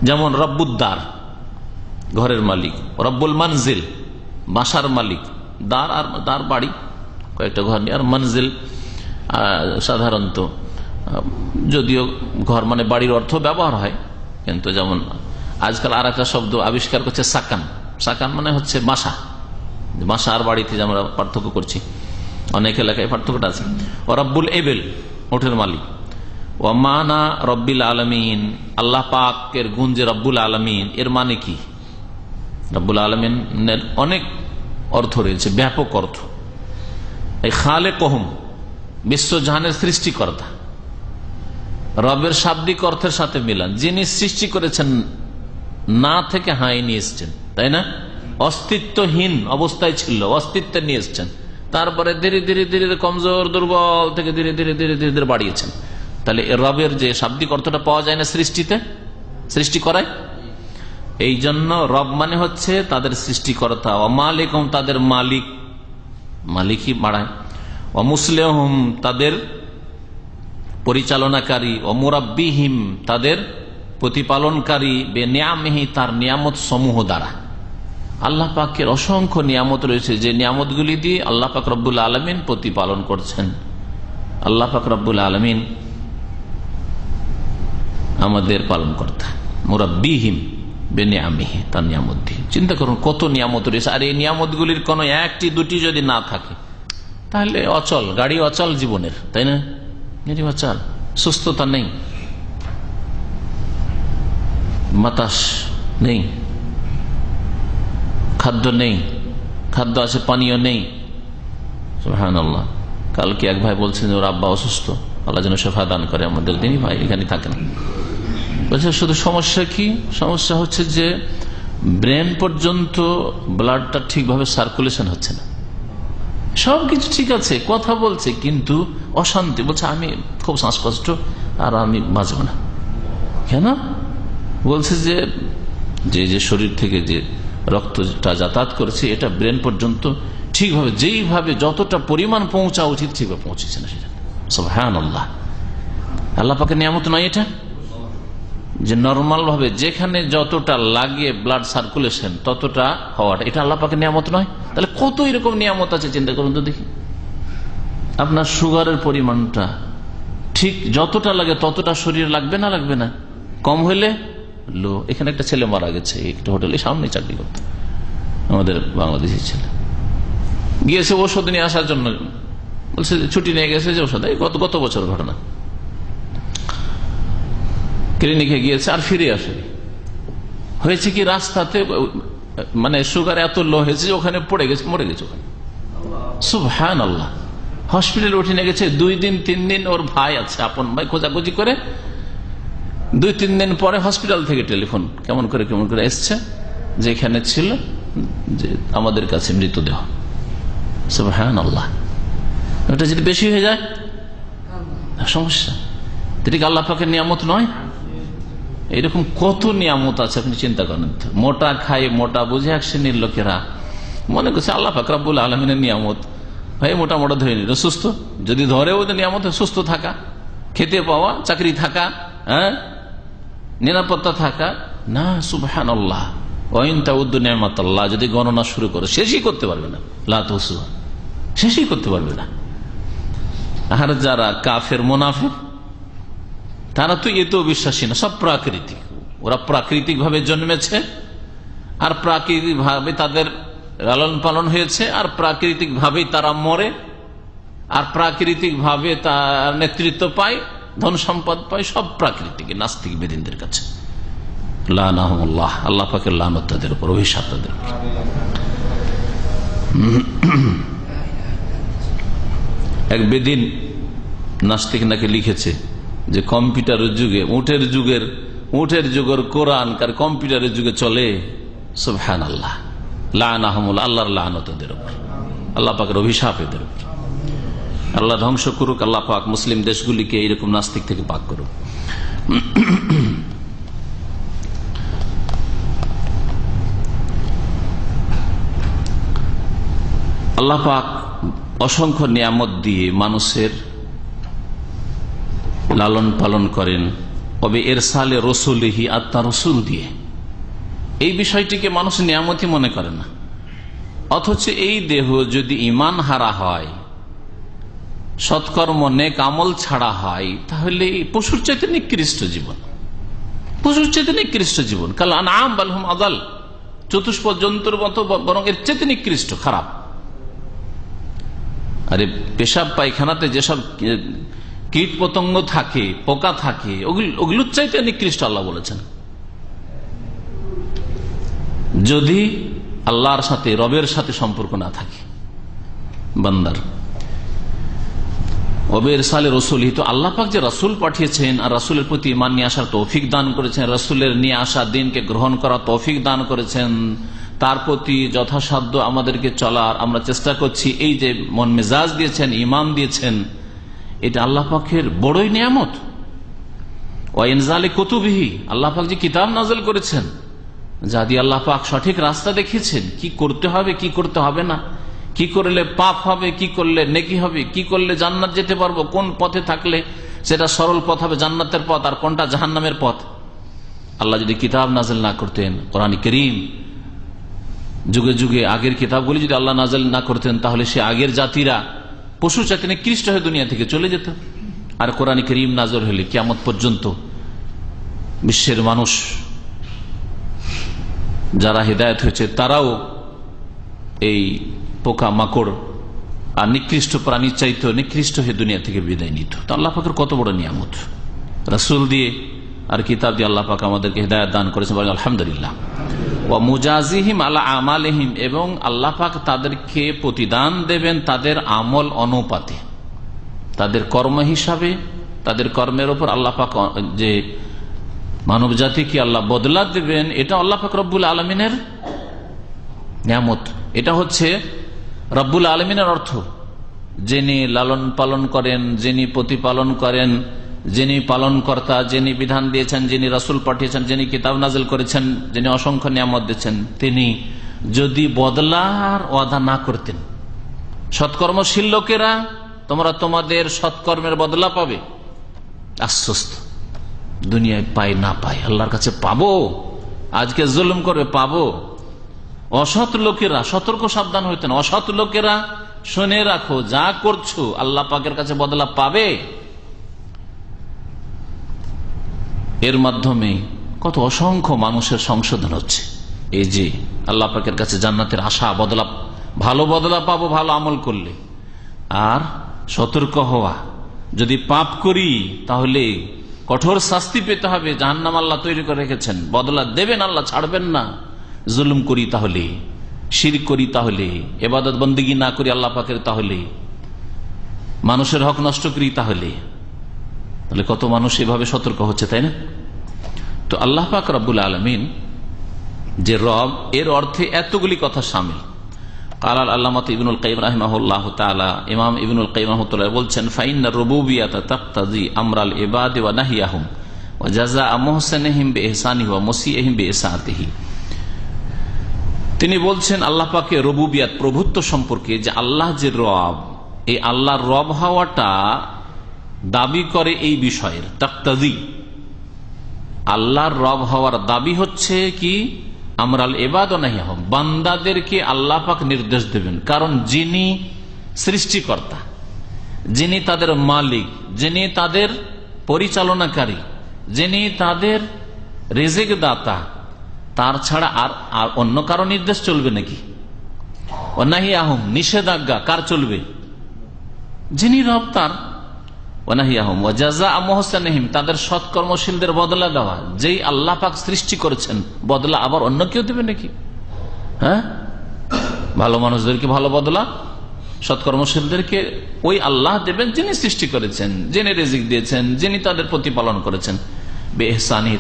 যেমন রব্বুদ্দার, ঘরের মালিক, রব্বুল মানজিল, বাসার মালিক, দার আর দার বাড়ি, কয়েকটা ঘর নিয়ে, আর মঞ্জিল সাধারণত, যদিও ঘর মানে বাড়ির অর্থ ব্যবহার হয়, কিন্তু যেমন আজকাল আর একটা শব্দ আবিষ্কার করছে সাকান। সাকান মানে হচ্ছে বাসা। বাসা আর বাড়িতে যে আমরা পার্থক্য করছি, অনেক এলাকায় পার্থক্যটা আছে। ও রব্বুল এবেল, ওঠের মালিক। ও মানা রব্বিল আলমিন, আল্লাহ পাকের গুণ যে রব্বুল আলমিন, এর মানে কি? রব্বুল আলমিনের অনেক অর্থ রয়েছে, ব্যাপক অর্থ। এই খালে কহম, বিশ্বজাহানের সৃষ্টিকর্তা, রবের শাব্দিক অর্থের সাথে মিলান। যিনি সৃষ্টি করেছেন, না থেকে হাই নিয়ে এসছেন, তাই না? অস্তিত্বহীন অবস্থায় ছিল, অস্তিত্বে নিয়ে এসছেন, তারপরে ধীরে ধীরে ধীরে কমজোর দুর্বল থেকে ধীরে ধীরে ধীরে ধীরে ধীরে বাড়িয়েছেন। তাহলে রবের যে শাব্দিক অর্থটা পাওয়া যায় না সৃষ্টিতে, সৃষ্টি করায়। এই জন্য রব মানে হচ্ছে তাদের সৃষ্টিকর্তা। ও মালিকম, তাদের মালিক, মালিকই বাড়ায়। ও মুসলিহম, তাদের পরিচালনাকারী। ও মুরাব্বিহিম, তাদের প্রতিপালনকারী। বে নিয়ামহি, তার নিয়ামত সমূহ দ্বারা। আল্লাহ পাকের অসংখ্য নিয়ামত রয়েছে, যে নিয়ামতগুলি দিয়ে আল্লাহ পাক রব্বুল আলমিন প্রতিপালন করছেন। আল্লাহ পাক রব্বুল আলমিন আমাদের পালন কর্তা। মুরাব্বিহিম বে নিয়ামিহি, তার নিয়ামত দিয়ে। চিন্তা করুন কত নিয়ামত রয়েছে। আর এই নিয়ামতগুলির কোনো একটি দুটি যদি না থাকে, তাহলে অচল, গাড়ি অচল জীবনের, তাই না? অচল, সুস্থতা নেই, বাতাস নেই, খাদ্য নেই, খাদ্য আছে পানীয় নেই। সুবহানাল্লাহ। কালকে এক ভাই বলছেন যে ওর আব্বা অসুস্থ, আল্লাহ যেন শেফা দান করে আমাদের। তিনি ভাই এখানে থাকেন, বলছে শুধু সমস্যা কি? সমস্যা হচ্ছে যে ব্রেন পর্যন্ত ব্লাডটা ঠিকভাবে সার্কুলেশন হচ্ছে না। সবকিছু ঠিক আছে, কথা বলছে, কিন্তু অশান্তি। বলছে আমি খুব শ্বাসকষ্ট, আর আমি বাঁচব না। কেন? বলছে যে যে শরীর থেকে যে রক্তটা যাতায়াত করেছে, এটা ব্রেন পর্যন্ত ঠিকভাবে, যেইভাবে যতটা পরিমাণ পৌঁছা উচিত ঠিকভাবে পৌঁছেছে না। সেটা সুবহানাল্লাহ। আল্লাহ পাকের নিয়ামত নয় এটা? যে নর্মাল ভাবে যেখানে যতটা লাগে ব্লাড সার্কুলেশন ততটা হওয়াটা, এটা আল্লাহ পাকের নিয়ামত নয়? তাহলে কত এরকম নিয়ামত আছে, চিন্তা করুন তো দেখি। আপনার সুগারের পরিমাণটা ঠিক যতটা লাগে ততটা শরীরে লাগবে না? লাগবে না? কম হইলে লো। এখানে একটা ছেলে মারা গেছে, একটা হোটেলে সামনে চাকরি করতে, আমাদের বাংলাদেশি ছেলে, গিয়েছে ওষুধ নিয়ে আসার জন্য। বলছে ছুটি নিয়ে গেছে, যে ওষুধ গত বছর ঘটনা। ক্লিনিকে গিয়েছে আর ফিরে আসেনি। হয়েছে কি, রাস্তাতে মানে সুগার এত লো হয়েছে যে ওখানে পড়ে গেছে, মরে গেছে ওখানে। সুবহানাল্লাহ। হসপিটালে উঠে নিয়ে গেছে। 2 দিন 3 দিন ওর ভাই আছে, আপন ভাই, খোঁজাখুঁজি করে 2-3 দিন পরে হসপিটাল থেকে টেলিফোন কেমন করে এসছে, যে এখানে ছিল, যে আমাদের কাছে মৃতদেহ। সুবহানাল্লাহ। ওটা যদি বেশি হয়ে যায় সমস্যা। এটা কি আল্লাহ পাকের নিয়ামত নয়? এরকম কত নিয়ামত আছে, আপনি চিন্তা করেন। মোটা খায়, মোটা বুঝে এক শ্রেণীর লোকেরা মনে করছে আল্লাহ পাক রব্বুল আলামিনের নিয়ামত, ভাই মোটা ধরে নিল, সুস্থ। যদি ধরে ওদের নিয়ামত সুস্থ থাকা, খেতে পাওয়া, চাকরি থাকা, হ্যাঁ, নিরাপত্তা থাকা না। সুবহানাল্লাহ। ওয়াইন তাউদ্দু নিয়ামাতাল্লাহ, যদি গণনা শুরু করে শেষই করতে পারবে না। লা তুহসুহা, শেষই করতে পারবে না। আর যারা কাফের মুনাফিক, তারা তো এতেও বিশ্বাসী না, সব প্রাকৃতিক। ওরা প্রাকৃতিক ভাবে জন্মেছে, আর প্রাকৃতিক ভাবে তাদের লালন পালন হয়েছে, আর প্রাকৃতিক ভাবেই তারা মরে, আর প্রাকৃতিক ভাবে তার নেতৃত্ব পায়, ধন সম্পদ পায়, সব প্রাকৃতিক, নাস্তিক বেদিনদের কাছে। লানাহুমুল্লাহ, আল্লাহ পাকের লানত তাদের উপর, অভিশাপ তাদের উপর। এক বেদিন নাস্তিক নাকি লিখেছে যে কম্পিউটারের যুগে, উটের যুগের কোরআন কার কম্পিউটারের যুগে চলে। সুবহানাল্লাহ, লানাহুমুল্লাহ, আল্লাহর লানত তাদের উপর, আল্লাহ পাকের অভিশাপ এদের উপর। আল্লাহ ধ্বংস করুক, আল্লাহ পাক মুসলিম দেশগুলিকে এইরকম নাস্তিক থেকে পাক করুক। আল্লাহ পাক অসংখ্য নিয়ামত দিয়ে মানুষের লালন পালন করেন, তবে এর সালে রসুলিহি, আত্মা রসুল দিয়ে। এই বিষয়টিকে মানুষ নিয়ামতই মনে করে না, অথচ এই দেহ যদি ঈমান হারা হয়, সৎকর্ম নেক আমল ছাড়া হয়, তাহলে পশুর চাইতে নিকৃষ্ট জীবন, পশুর চাইতে নিকৃষ্ট জীবন। কাল আনআম বাল হুম আদাল, চতুষ্পদ জন্তুর মতো, বরং এর চাইতে নিকৃষ্ট, খারাপ। আরে পেশাব পায়খানাতে যেসব কীট পতঙ্গ থাকে, পোকা থাকে, ওগুলোর চাইতে নিকৃষ্ট আল্লাহ বলেছেন। যদি আল্লাহর সাথে, রবের সাথে সম্পর্ক না থাকে বান্দার। ওবের সালে রসুল, তো আল্লাহ পাক যে রাসূল পাঠিয়েছেন আর রাসূলের প্রতি ঈমান নিয়ে আসার তৌফিক দান করেছেন, রাসূলের নিয়ে আসা দিনকে গ্রহণ করার তৌফিক দান করেছেন, তার প্রতি যথাসাধ্য আমাদেরকে চলার আমরা চেষ্টা করছি, এই যে মন মেজাজ দিয়েছেন, ঈমান দিয়েছেন, এটা আল্লাহ পাকের বড়ই নিয়ামত। ওয়া ইনজালি কুতুবিহি, আল্লাহ পাক যে কিতাব নাযিল করেছেন, যা দিয়ে আল্লাহ পাক সঠিক রাস্তা দেখিয়েছেন, কি করতে হবে কি করতে হবে না, কি করলে পাপ হবে, কি করলে নেকি হবে, কি করলে জান্নাত যেতে পারবো, কোন পথে থাকলে সেটা সরল পথ হবে, জান্নাতের পথ, আর কোনটা জাহান্নামের পথ। আল্লাহ যদি কিতাব নাযিল না করতেন, কোরআন কারীম যুগে যুগে আগের কিতাবগুলি যদি আল্লাহ নাযিল না করতেন, তাহলে সে আগের জাতিরা পশু চাইতে নিকৃষ্ট হয়ে দুনিয়া থেকে চলে যেত। আর কোরআন কারীম নাযিল হলে কিয়ামত পর্যন্ত বিশ্বের মানুষ যারা হিদায়াত হয়েছে, তারাও এই পোকা মাকড় আর নিকৃষ্ট প্রাণীর চাইতে নিকৃষ্ট হয়ে দুনিয়া থেকে বিদায় নিত। তো আল্লাহ পাকের কত বড় নিয়ামত, রাসূল দিয়ে আর কিতাব দিয়ে আল্লাহ পাক আমাদেরকে হিদায়াত দান করেছেন, বলেন আলহামদুলিল্লাহ। ওয়া মুজাজিহিম আলা আমালিহিম, এবং আল্লাহ পাক তাদেরকে প্রতিদান দেবেন তাদের আমল অনুপাতে, তাদের কর্ম হিসাবে, তাদের কর্মের উপর আল্লাহ পাক যে মানব জাতিকে আল্লাহ বদলা দেবেন, এটা আল্লাহ পাক রব্বুল আলামিনের নিয়ামত। এটা হচ্ছে রব্বুল আলামিনের অর্থ, যিনি লালন পালন করেন, যিনি প্রতিপালন করেন, যিনি পালনকর্তা, যিনি বিধান দিয়েছেন, যিনি রাসূল পাঠিয়েছেন, যিনি কিতাব নাযিল করেছেন, যিনি অসংখ্য নিয়ামত দিচ্ছেন, তিনি যদি বদলার ওয়াদা না করতেন, সৎকর্মশীল লোকেরা তোমরা তোমাদের সৎকর্মের বদলা পাবে, আশ্বস্ত। দুনিয়ায় পাই না পাই, আল্লাহর কাছে পাবো। আজকে জুলুম করবে, পাবো। অসৎ লোকেরা সতর্ক সাবধান হইতেন, অসৎ লোকেরা শুনে রাখো, যা করছো আল্লাহ পাকের কাছে বদলা পাবে। এর মাধ্যমে কত অসংখ্য মানুষের সংশোধন হচ্ছে। এই যে আল্লাহ পাকের কাছে জান্নাতের আশা, বদলা, ভালো বদলা পাবো ভালো আমল করলে, আর সতর্ক হওয়া, যদি পাপ করি তাহলে কঠোর শাস্তি পেতে হবে, জাহান্নাম আল্লাহ তৈরি করে রেখেছেন, বদলা দেবেন আল্লাহ, ছাড়বেন না। জুলুম করি তাহলে, শিরক করি তাহলে, ইবাদত বন্দেগী না করি আল্লাহ পাকের তাহলে, মানুষের হক নষ্ট করি তাহলে কত মানুষ এভাবে সতর্ক হচ্ছে, তাই না? তো আল্লাহ পাক রব্বুল আলামিন যে রব, এর অর্থে এতগুলি কথা শামিল। কাল আল্লামা ইবনুল কাইয়িম রাহিমাহুল্লাহ তাআলা, ইমাম ইবনুল কাইয়িম রাহমাতুল্লাহ বলছেন, ফাইন্না রুবুবিয়াতা তাকতাজি আমরাল ইবাদি ওয়া নাহিয়াহুম ওয়া জাযাআ মুহসিনিহিম বিইহসানিহি ওয়া মুসিইহিম বিইসাআতিহি। তিনি বলছেন আল্লাহ পাকের রুবুবিয়াত, প্রভুত্ব সম্পর্কে, যে আল্লাহ যে রব, এই আল্লাহর রব হওয়াটা দাবি করে এই বিষয়ের, তাকতাজি, আল্লাহর রব হওয়ার দাবি হচ্ছে কি, আমরাল ইবাদ ওয়া নাহিয়াহুম, বান্দাদেরকে আল্লাহ পাক নির্দেশ দেবেন। কারণ যিনি সৃষ্টিকর্তা, যিনি তাদের মালিক, যিনি তাদের পরিচালনাকারী, যিনি তাদের রিজিক দাতা, তার ছাড়া আর অন্য কারো নির্দেশ চলবে নাকি? ওয়া নাহিয়াহুম, নিষেধাজ্ঞা কার চলবে? যিনি রব তার। ওয়ানাহিয়াহুম ওয়া জাযাআ মুহসিনিহিম, তাদের সৎকর্মশীলদের বদলা দেওয়া। যেই আল্লাহ পাক সৃষ্টি করেছেন বদলা আবার অন্য কেউ দেবে নাকি? হ্যাঁ, ভালো মানুষদেরকে ভালো বদলা, সৎকর্মশীলদেরকে ওই আল্লাহ দেবেন যিনি সৃষ্টি করেছেন, যিনি রিজিক দিয়েছেন, যিনি তাদের প্রতিপালন করেছেন। বেহসানিহি,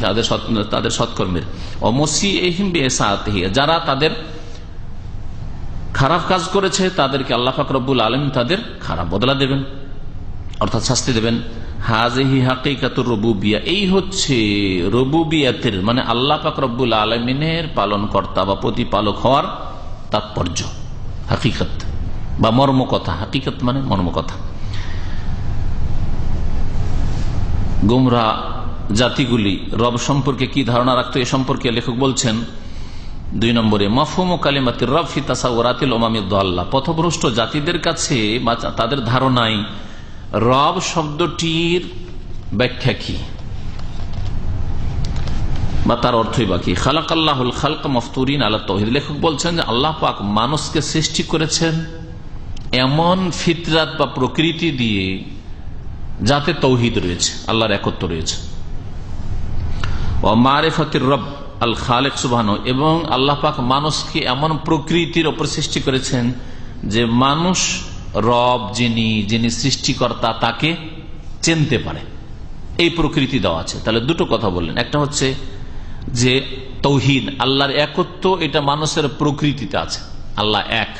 তাদের সৎকর্মের। ও মুসিইহিম বিইসাআতিহি, যারা তাদের খারাপ কাজ করেছে তাদেরকে আল্লাহ পাক রব্বুল আলামিন তাদের খারাপ বদলা দেবেন, অর্থাৎ শাস্তি দেবেন। হাযিহি হাকিকাতুর রুবুবিয়্যাহ, এই হচ্ছে রুবুবিয়্যাতের মানে আল্লাহ পাক রব্বুল আলামিনের পালনকর্তা বা প্রতিপালক হওয়ার তাৎপর্য, হাকিকত বা মর্মকথা। হাকিকত মানে মর্মকথা। গুমরাহ জাতিগুলি রব সম্পর্কে কি ধারণা রাখতো এ সম্পর্কে লেখক বলছেন 2 নম্বরে, মাফহুম কালিমাতির রব ফি তাসাউরাতিল উমামিদ দাল্লাহ, পথভ্রষ্ট জাতিদের কাছে বা তাদের ধারণায় রব শব্দটির ব্যাখ্যা কি বা তার অর্থই বাকি। খালাকাল্লাহুল খালক মফতুরিন আলা তাওহীদ, লেখক বলছেন যে আল্লাহ পাক মানুষকে সৃষ্টি করেছেন এমন ফিতরাত বা প্রকৃতি দিয়ে যাতে তৌহিদ রয়েছে, আল্লাহর একত্ব রয়েছে। ওয়া মারিফাতির রব আল খালিক সুবহানাহু, এবং আল্লাহ পাক মানুষকে এমন প্রকৃতির ওপর সৃষ্টি করেছেন যে মানুষ রব যিনি সৃষ্টিকর্তা তাকে চিনতে পারে, এই প্রকৃতি দেওয়া আছে। তাহলে দুটো কথা বললেন, একটা হচ্ছে যে তৌহিদ আল্লাহর একত্ব এটা মানুষের প্রকৃতিতে আছে, আল্লাহ এক,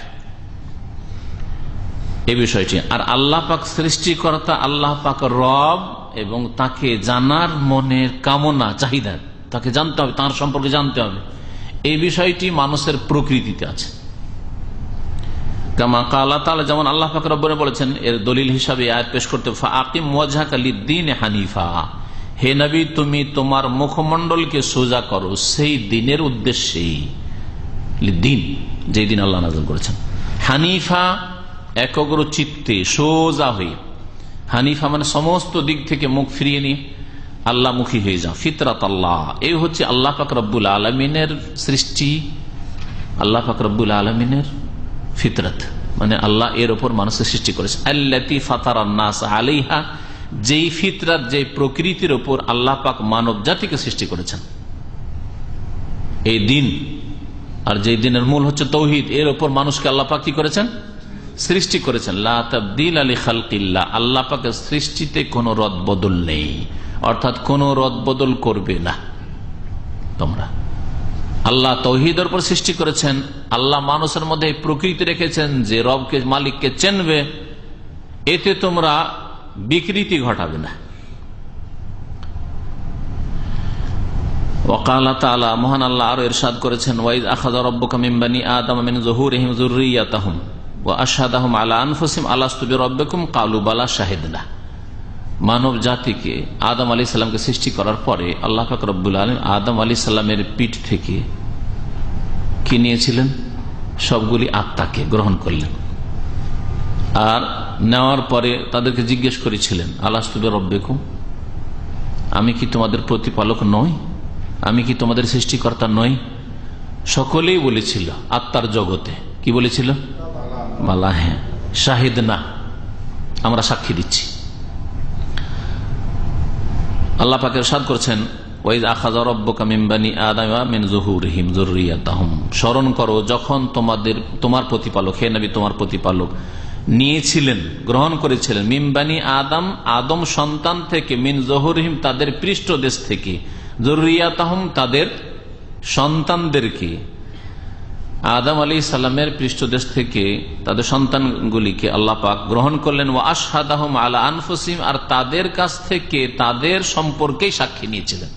এই বিষয়টি। আর আল্লাহ পাক সৃষ্টিকর্তা, আল্লাহ পাক রব, এবং তাকে জানার মনের কামনা চাহিদা, তাকে জানতে হবে, তার সম্পর্কে জানতে হবে, এই বিষয়টি মানুষের প্রকৃতিতে আছে। কামা কালা তাআলা, যেমন আল্লাহ পাক রব্বুল বলেছেন, এর দলিল হিসাবে আয়াত পেশ করতে, ফাআকিম ওয়াজহাকা লিদ-দীন হানিফা, হে নবী তুমি তোমার মুখমণ্ডলকে সোজা করো সেই দিনের উদ্দেশ্যেই, লিদ-দীন যেই দিন আল্লাহ নাযিল করেছেন, হানিফা একগ্র চিত্তে সোজা হয়ে, হানিফা মানে সমস্ত দিক থেকে মুখ ফিরিয়ে নিয়ে আল্লাহমুখী হয়ে যাও, ফিতরাত আল্লাহ, এই হচ্ছে আল্লাহ পাক রব্বুল আলামিনের সৃষ্টি, আল্লাহ পাক রব্বুল আলামিনের ফিতরত মানে আল্লাহ এর উপর মানুষের সৃষ্টি করেছে। আল্লাতী ফাতারান নাস আলাইহা, যেই ফিতরাত, যেই প্রকৃতির উপর আল্লাহ পাক মানব জাতিকে সৃষ্টি করেছেন, এই দিন, আর যেই দিনের মূল হচ্ছে তৌহিদ, এর উপর মানুষকে আল্লাহ পাক কি করেছেন? সৃষ্টি করেছেন। লা তাবদীলা লিখালকিল্লাহ, আল্লাহ পাকের সৃষ্টিতে কোনো রদবদল নেই, অর্থাৎ কোনো রদবদল করবে না তোমরা। আল্লাহ তৌহিদের উপর সৃষ্টি করেছেন, আল্লাহ মানুষের মধ্যে প্রকৃতি রেখেছেন যে রবকে, মালিককে চেনবে, এতে তোমরা বিকৃতি ঘটাবে না। ওয়াকালা তাআলা, মহান আল্লাহ আরো ইরশাদ করেছেন, ওয়াইজ আখাযা রাব্বুকা মিন বানি আদম মিন যুহুরিহিম যুররিয়াতাহুম ওয়া আশহাদাহুম আলা আনফুসিহিম আলাস্তু বিরাব্বিকুম ক্বালু বালা শাহিদনা। মানব জাতিকে আদম আলাইহিস সালামকে সৃষ্টি করার পরে আল্লাহ পাক রব্বুল আলামিন আদম আলাইহিস সালামের পিঠ থেকে কি নিয়েছিলেন? সবগুলি আত্মাকে গ্রহণ করলেন, আর নেওয়ার পরে তাদেরকে জিজ্ঞেস করেছিলেন, আলাস্তু বিরাব্বিকুম, আমি কি তোমাদের প্রতিপালক নই? আমি কি তোমাদের সৃষ্টিকর্তা নই? সকলেই বলেছিল আত্মার জগতে, কি বলেছিল? বালা, হ্যাঁ। শাহিদ না, আমরা সাক্ষী দিচ্ছি। আল্লাহ পাক ইরশাদ করেছেন, ওয়াইজ আখাযা রাব্বুকা মিন বানি আদম মিন যুহুরিহিম যুররিয়াতাহুম, স্মরণ করো যখন তোমার প্রতিপালক, হে নবী তোমার প্রতিপালক নিয়েছিলেন, গ্রহণ করেছিলেন, মিন বানি আদম, আদম সন্তান থেকে, মিন যুহুরিহিম তাদের পৃষ্ঠদেশ থেকে, যুররিয়াতাহুম তাদের সন্তানদেরকে, আদম আলাইহিস সালামের পৃষ্ঠদেশ থেকে তাদের সন্তানগুলিকে আল্লাহ পাক গ্রহণ করলেন। ওয়া আশহাদাহুম আলা আনফুসিহিম, আর তাদের কাছ থেকে তাদের সম্পর্কেই সাক্ষী নিয়েছিলেন,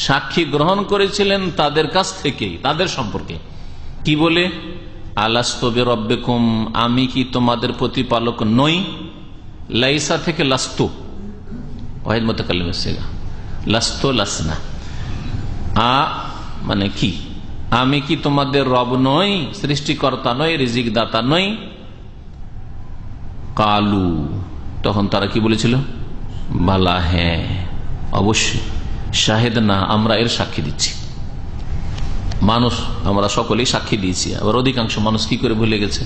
সাক্ষী গ্রহণ করেছিলেন তাদের কাছ থেকে, তাদের সম্পর্কে কি বলে? আলাস্তু বিরাব্বিকুম, আমি কি তোমাদের প্রতিপালক নই? লাইসা থেকে লাস্তু, ওয়াহিদ মুতাকাল্লিমের সিগা, লাস্তু লাসনা, মানে কি, আমি কি তোমাদের রব নই, সৃষ্টিকর্তা নই, রিজিক দাতা নই? কালু, তখন তারা কি বলেছিল? বালা, হ্যাঁ অবশ্যই, শাহেদ না, আমরা এর সাক্ষী দিচ্ছি। মানুষ আমরা সকলেই সাক্ষী দিয়েছি, আবার অধিকাংশ মানুষ কি করে ভুলে গেছে?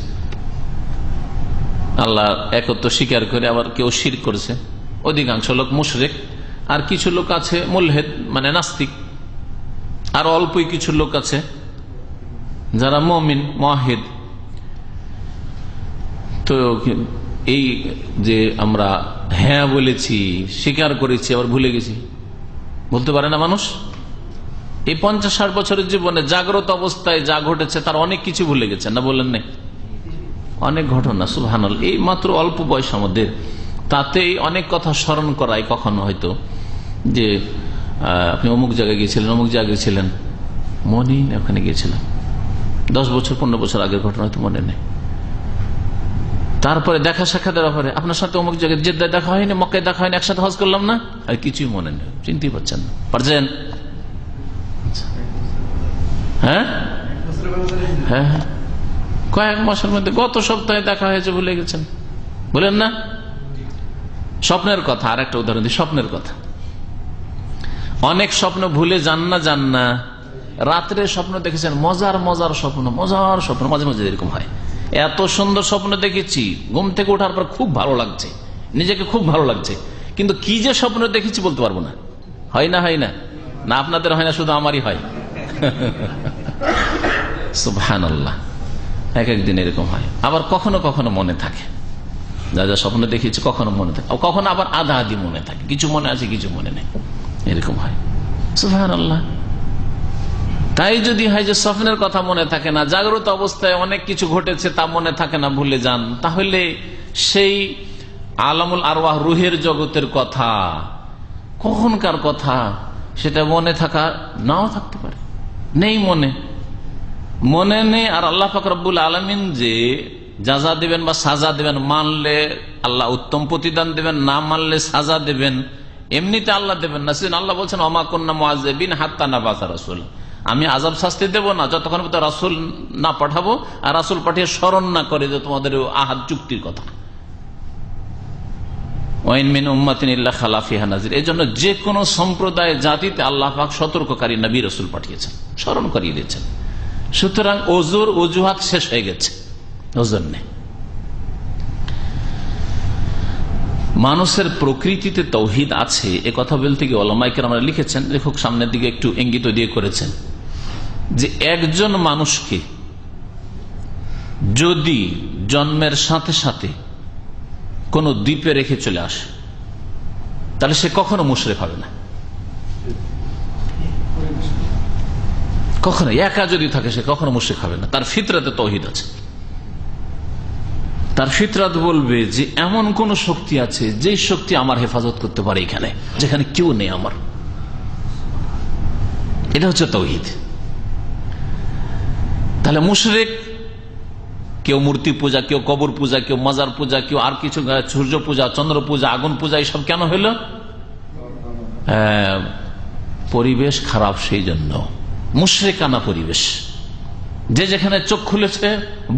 আল্লাহ একত্ব স্বীকার করে আবার কেউ শিরক করেছে, অধিকাংশ লোক মুশরিক, আর কিছু লোক আছে মুলহিদ মানে নাস্তিক, আর অল্পই কিছু লোক আছে যারা মুমিন মুওয়াহিদ। তো এই যে আমরা হ্যাঁ বলেছি, স্বীকার করেছি, আবার ভুলে গেছি, বলতে পারে না মানুষ। এই 50-60 বছরের জীবনে জাগ্রত অবস্থায় যা ঘটেছে তার অনেক কিছু ভুলে গেছেন, না বললেন না? অনেক ঘটনা, সুবহানাল্লাহ। এই মাত্র অল্প বয়স আমাদের, তাতেই অনেক কথা স্মরণ করায়। কখনো হয়তো যে আপনি অমুক জায়গায় গিয়েছিলেন, অমুক জায়গায় ছিলেন, মনেই নেই ওখানে গিয়েছিলাম। 10 বছর 15 বছর আগের ঘটনা হয়তো মনে নেই। তারপরে দেখা সাক্ষাতের ব্যাপারে, আপনার সাথে অমুক জায়গায় জেদ্দায় দেখা হয়নি, মক্কায় দেখা হয়নি, একসাথে হজ করলাম না, আর কিছুই মনে নেই, চিনতেই পারছেন না। পারছেন? হ্যাঁ হ্যাঁ হ্যাঁ, কয়েক মাসের মধ্যে গত সপ্তাহে দেখা হয়েছে, ভুলে গেছেন, বলেন না? স্বপ্নের কথা, আর একটা উদাহরণ দিই, স্বপ্নের কথা। অনেক স্বপ্ন ভুলে যান না। রাত্রে স্বপ্ন দেখেছেন, মজার মজার স্বপ্ন, মজার স্বপ্ন, মাঝে মাঝে এরকম হয়। এত সুন্দর স্বপ্ন দেখেছি, ঘুম থেকে ওঠার পর খুব ভালো লাগছে, নিজেকে খুব ভালো লাগছে, কিন্তু কি যে স্বপ্ন দেখেছি বলতে পারবো না। হয় না? হয় না? না আপনাদের হয় না, শুধু আমারই হয়? সুবহানাল্লাহ। এক একদিন এরকম হয়। আবার কখনো কখনো মনে থাকে, যা যা স্বপ্ন দেখেছি কখনো মনে থাকে, কখনো আবার আধা আধি মনে থাকে, কিছু মনে আছে কিছু মনে নেই, এরকম হয়। সুবহানাল্লাহ। তাই যদি হয় যে স্বপ্নের কথা মনে থাকে না, জাগ্রত অবস্থায় অনেক কিছু ঘটেছে তা মনে থাকে না, ভুলে যান, তাহলে সেই আলামুল আরওয়াহ, রুহের জগতের কথা, কখনকার কথা, সেটা মনে থাকা নাও থাকতে পারে, নেই মনে নেই। আর আল্লাহ পাক রব্বুল আলামিন যে যাজা দেবেন বা সাজা দেবেন, মানলে আল্লাহ উত্তম প্রতিদান দেবেন, না মানলে সাজা দেবেন, এমনিতে আল্লাহ দেবেন না। সেদিন আল্লাহ বলছেন, ওমা কুন্না মুআযযিবিন হাত্তা নাবাসা রাসূলা, আমি আযাব শাস্তি দেব না যতক্ষণ পর্যন্ত রাসূল না পাঠাবো, আর রাসূল পাঠিয়ে স্মরণ না করে যে তোমাদের আহাদ চুক্তির কথা। ওয়াইন মিন উম্মাতিন ইল্লা খালা ফিহা নাযির। এজন্য যে কোনো সম্প্রদায় জাতিতে আল্লাহ পাক সতর্ককারী নবী রাসূল পাঠিয়েছেন, স্মরণ করিয়ে দিয়েছেন। সুতরাং ওজোর অজুহাত শেষ হয়ে গেছে, ওজোর নেই। মানুষের প্রকৃতিতে তৌহিদ আছে, এ কথা বলতে গিয়ে ওলামায়ে কেরামরা লিখেছেন, লেখক সামনের দিকে একটু ইঙ্গিত দিয়ে করেছেন, যে একজন মানুষকে যদি জন্মের সাথে সাথে কোন দ্বীপে রেখে চলে আসে, তাহলে সে কখনো মুশরিক হবে না। কখনো একা যদি থাকে সে কখনো মুশরিক হবে না। তার ফিতরাতে তৌহিদ আছে। তার ফিতরাত বলবে যে এমন কোন শক্তি আছে যে শক্তি আমার হেফাজত করতে পারে এখানে, যেখানে কেউ নেই আমার। এটা হচ্ছে তৌহিদ। তাহলে মুশরিক, কেউ মূর্তি পূজা, কেউ কবর পূজা, কেউ মাজার পূজা, কেউ আর কিছু, সূর্য পূজা, চন্দ্র পূজা, আগুন পূজা, এইসব কেন হইল? পরিবেশ খারাপ, সেই জন্য মুশরিকানা পরিবেশ। যে যেখানে চোখ খুলেছে,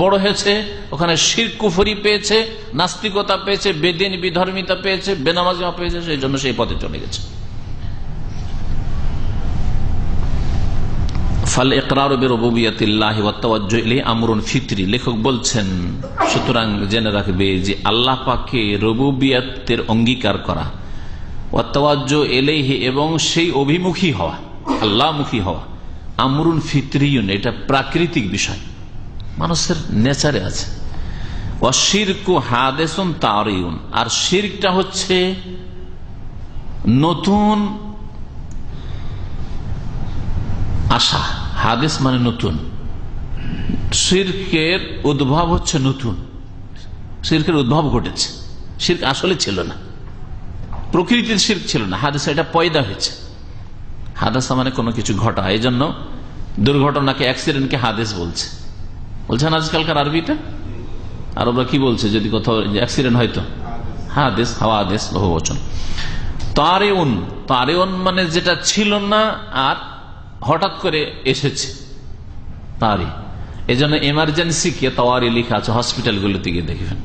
বড় হয়েছে, ওখানে শিরক কুফরি পেয়েছে, নাস্তিকতা পেয়েছে, বেদিন বিধর্মিতা পেয়েছে, বেনামাজিমা পেয়েছে, সেই জন্য সেই পথে চলে গেছে। ফাল ইকরার বিরুবুবিয়াতিল্লাহি ওয়াত তাওয়াজ্জুহ ইলাইহি আমরুন ফিতরি। লেখক বলছেন, সুতরাং জেনে রাখবে যে আল্লাহ পাকে রুবুবিয়াতের অঙ্গীকার করা, ওয়াত তাওয়াজ্জুহ ইলাইহি এবং সেই অভিমুখী হওয়া, আল্লাহমুখী হওয়া, আমরুন ফিতরিয়ুন, এটা প্রাকৃতিক বিষয়, মানুষের নেচারে আছে। ওয়াশিরকু হাদিসুন তারিউন, আর শিরকটা হচ্ছে নতুন আশা। হাদিস মানে নতুন, শিরকের উদ্ভব হচ্ছে নতুন, শিরকের উদ্ভব ঘটেছে। শিরক আসলে ছিল না, প্রকৃতির শিরক ছিল না, হাদিস এটা পয়দা হয়েছে। হাদিস মানে কোনো কিছু ঘটা, এই জন্য দুর্ঘটনাকে, অ্যাক্সিডেন্টকে হাদিস বলছে। বলছেন আজকালকার আরবিতে, আরবরা কি বলছে যদি কোথাও অ্যাক্সিডেন্ট হয়তো? হাদিস, হাওয়াদিস, বহুবচন। তারিউন, তারিউন মানে যেটা ছিল না আর হঠাৎ করে এসেছে, তারি। এই জন্য এমার্জেন্সি কে তাওয়ারি লেখা আছে হসপিটালগুলোতে গিয়ে দেখবেন,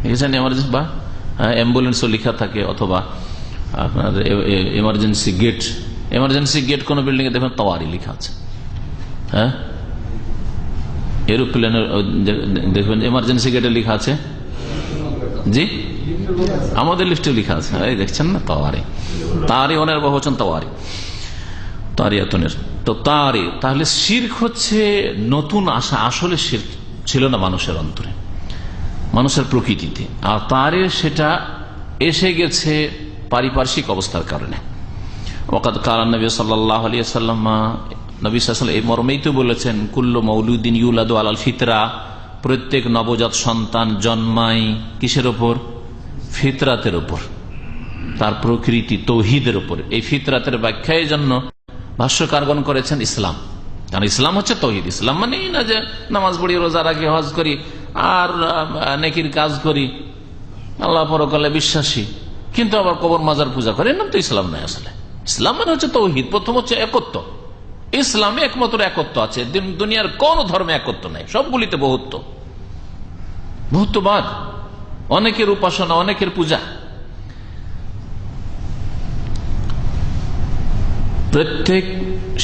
দেখেছেন এমার্জেন্সি বা অ্যাম্বুলেন্সও লেখা থাকে, অথবা আপনার এমার্জেন্সি গেট, এমার্জেন্সি গেট কোন বিল্ডিং এ দেখবেন তাওয়ারি লেখা আছে। হ্যাঁ, এরোপ্লেনের দেখবেন এমার্জেন্সি গেটে লেখা আছে, জি আমাদের লিস্টে লেখা আছে, এই দেখছেন না, তাওয়ারি। তারই অনের বহুবচন তাওয়ারি, তারিয়াতনের। তো তারই তাহলে শিরক হচ্ছে নতুন আশা, আসলে শিরক ছিল না মানুষের অন্তরে, মানুষের প্রকৃতিতে। আর তারে সেটা এসে গেছে পারিপার্শ্বিক অবস্থার কারণে। ওয়াকাদ কালা নবী সাল্লাল্লাহু আলাইহি ওয়াসাল্লাম, নবী সাল্লাল্লাহু আলাইহি ওয়াসাল্লাম এই মর্মেই তো বলেছেন, কুল্লু মাউলুদিন ইউলাদু আলাল ফিতরা, প্রত্যেক নবজাত সন্তান জন্মায় কিসের ওপর? ফিতরাতের ওপর, তার প্রকৃতি তৌহিদের উপর। এই ফিতরাতের ব্যাখ্যার জন্য ভাষ্যকারগণ করেছেন ইসলাম। কারণ ইসলাম হচ্ছে তৌহিদ। ইসলাম মানে এই না যে নামাজ পড়ি, রোজা রাখি, হজ করি আর নেকির কাজ করি, আল্লাহ পরকালে বিশ্বাসী, কিন্তু আবার কবর মাজার পূজা করে, এর নাম তো ইসলাম নয়। আসলে ইসলাম মানে হচ্ছে তৌহিদ। প্রথম হচ্ছে একত্ব। ইসলামে একমাত্র একত্ব আছে, দুনিয়ার কোন ধর্মে একত্ব নাই, সবগুলিতে বহুত্ব, বহুত্ববাদ, অনেকের উপাসনা, অনেকের পূজা। প্রত্যেক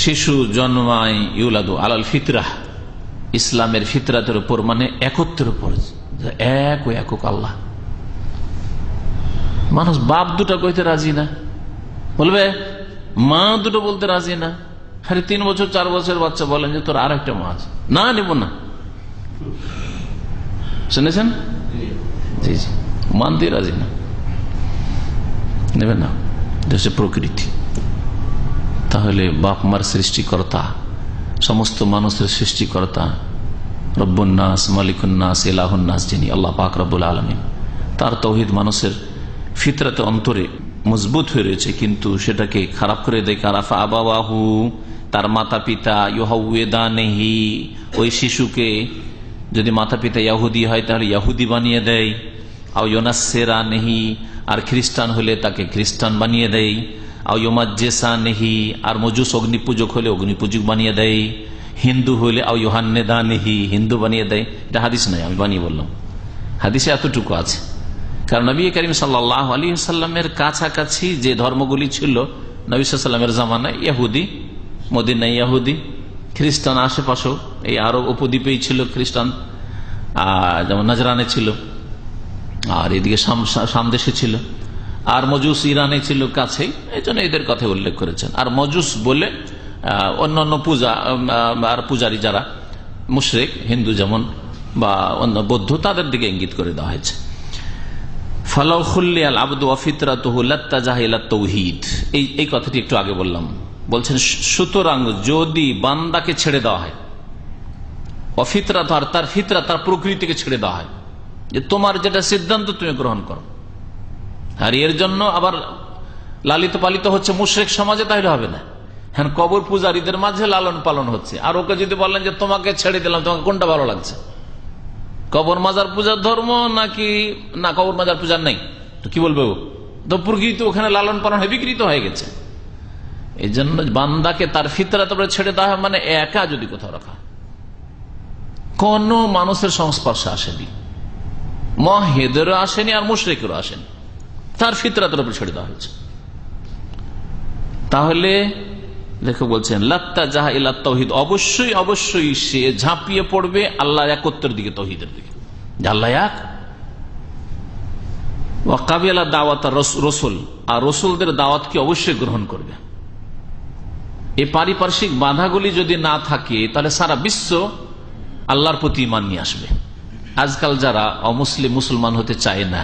শিশু জন্মায় ইউলাদু আলাল ফিতরাহ, ইসলামের ফিতরাতের উপর, মানে একত্রের উপর, এক ও একক আল্লাহ। মানুষ বাপ দুটো কইতে রাজি না, বলবে মা দুটো বলতে রাজি না। আরে 3 বছর 4 বছরের বাচ্চা বলেন যে তোর আর একটা মা আছে, না নেব না। শুনেছেন? জি জি, মানতে রাজি না, নেবে না, দেশে প্রকৃতি। তাহলে বাপ মার সৃষ্টিকর্তা, সমস্ত মানুষের সৃষ্টিকর্তা, রব্বুন নাস, মালিকুন নাস, ইলাহুন নাস, যিনি আল্লাহ পাক রব্বুল আলামিন, তার তৌহিদ মানুষের ফিতরাতে অন্তরে মজবুত হয়ে রয়েছে, কিন্তু সেটাকে খারাপ করে দেয় কারা? আবাওয়াহু, তার মাতা পিতা, ইউহাউয়েদানেহি, ওই শিশুকে যদি মাতা পিতা ইয়াহুদি হয় তাহলে ইয়াহুদি বানিয়ে দেয়, আও ইউনাসসিরানেহি, আর খ্রিস্টান হলে তাকে খ্রিস্টান বানিয়ে দেয়, আও ইউমাজ্জিসানেহি, আর মজুস অগ্নিপূজক হলে অগ্নিপূজক বানিয়ে দেয়, হিন্দু হলে আও ইউহান্নেদানেহি, হিন্দু বানিয়ে দেয়। এটা হাদিস নয়, আমি বানিয়ে বললাম, হাদিসে এতটুকু আছে। কারণ নবী করিম সাল্লাল্লাহু আলাইহি ওয়াসাল্লামের কাছাকাছি যে ধর্মগুলি ছিল নবী সাল্লাল্লাহু আলাইহি ওয়াসাল্লামের জামানায়, ইহুদি, মদিনায় ইহুদি, খ্রিস্টান আশেপাশেও এই আরব উপদ্বীপেই ছিল খ্রিস্টান, যেমন নাজরানে ছিল, আর এদিকে সামদেশে ছিল, আর মজুস ইরানে ছিল কাছেই, এই জন্য এদের কথা উল্লেখ করেছেন। আর মজুস বলে অন্যান্য পূজা আর পূজারী যারা মুশরিক, হিন্দু যেমন বা অন্য বৌদ্ধ, তাদের দিকে ইঙ্গিত করে দেওয়া হয়েছে। ফালাউ খুল্লিয়াল আবদু ওয়া ফিতরাতুহু লাত্তাজাহা ইলা তাওহীদ, এই কথাটি একটু আগে বললাম। বলছেন সুতরাং যদি বান্দাকে ছেড়ে দেওয়া হয়, অফিতরাত, আর তার ফিতরা, তার প্রকৃতিকে ছেড়ে দেওয়া হয়, যে তোমার যেটা সিদ্ধান্ত তুমি গ্রহণ করো, আর এর জন্য আবার লালিত পালিত হচ্ছে মুশরিক সমাজে, তাহলে হবে না। হ্যাঁ, কবর পূজারীদের মাঝে লালন পালন হচ্ছে, আর ওকে যদি বলেন যে তোমাকে ছেড়ে দিলাম, তোমাকে কোনটা ভালো লাগছে, কবর মাজার পূজার ধর্ম নাকি না কবর মাজার পূজার নেই, তো কি বলবে ও? তো প্রকৃতি ওখানে লালন পালন হয়ে বিকৃত হয়ে গেছে। এই জন্য বান্দাকে তার ফিতরা তারপরে ছেড়ে দেওয়া হয়, মানে একা যদি কোথাও রাখা, কোন মানুষের সংস্পর্শে আসেনি, মুহিদেরও আসেনি আর মুশরিকেরও আসেনি, তার ফিতরাতের উপর ছেড়ে দেওয়া হয়েছে। তাহলে লেখক বলছেন লাত্তাজাহা ইলা তাওহীদ, অবশ্যই অবশ্যই সে ঝাঁপিয়ে পড়বে আল্লাহর একত্বের দিকে, তৌহিদের দিকে, আল্লাহ এক। ওয়া কাবিলা দাওয়াত রাসূল, আর রাসূলদের দাওয়াতকে অবশ্যই গ্রহণ করবে। এই পারিপার্শ্বিক বাধাগুলি যদি না থাকে তাহলে সারা বিশ্ব আল্লাহর প্রতি ঈমান নিয়ে আসবে। আজকাল যারা অমুসলিম, মুসলমান হতে চায় না,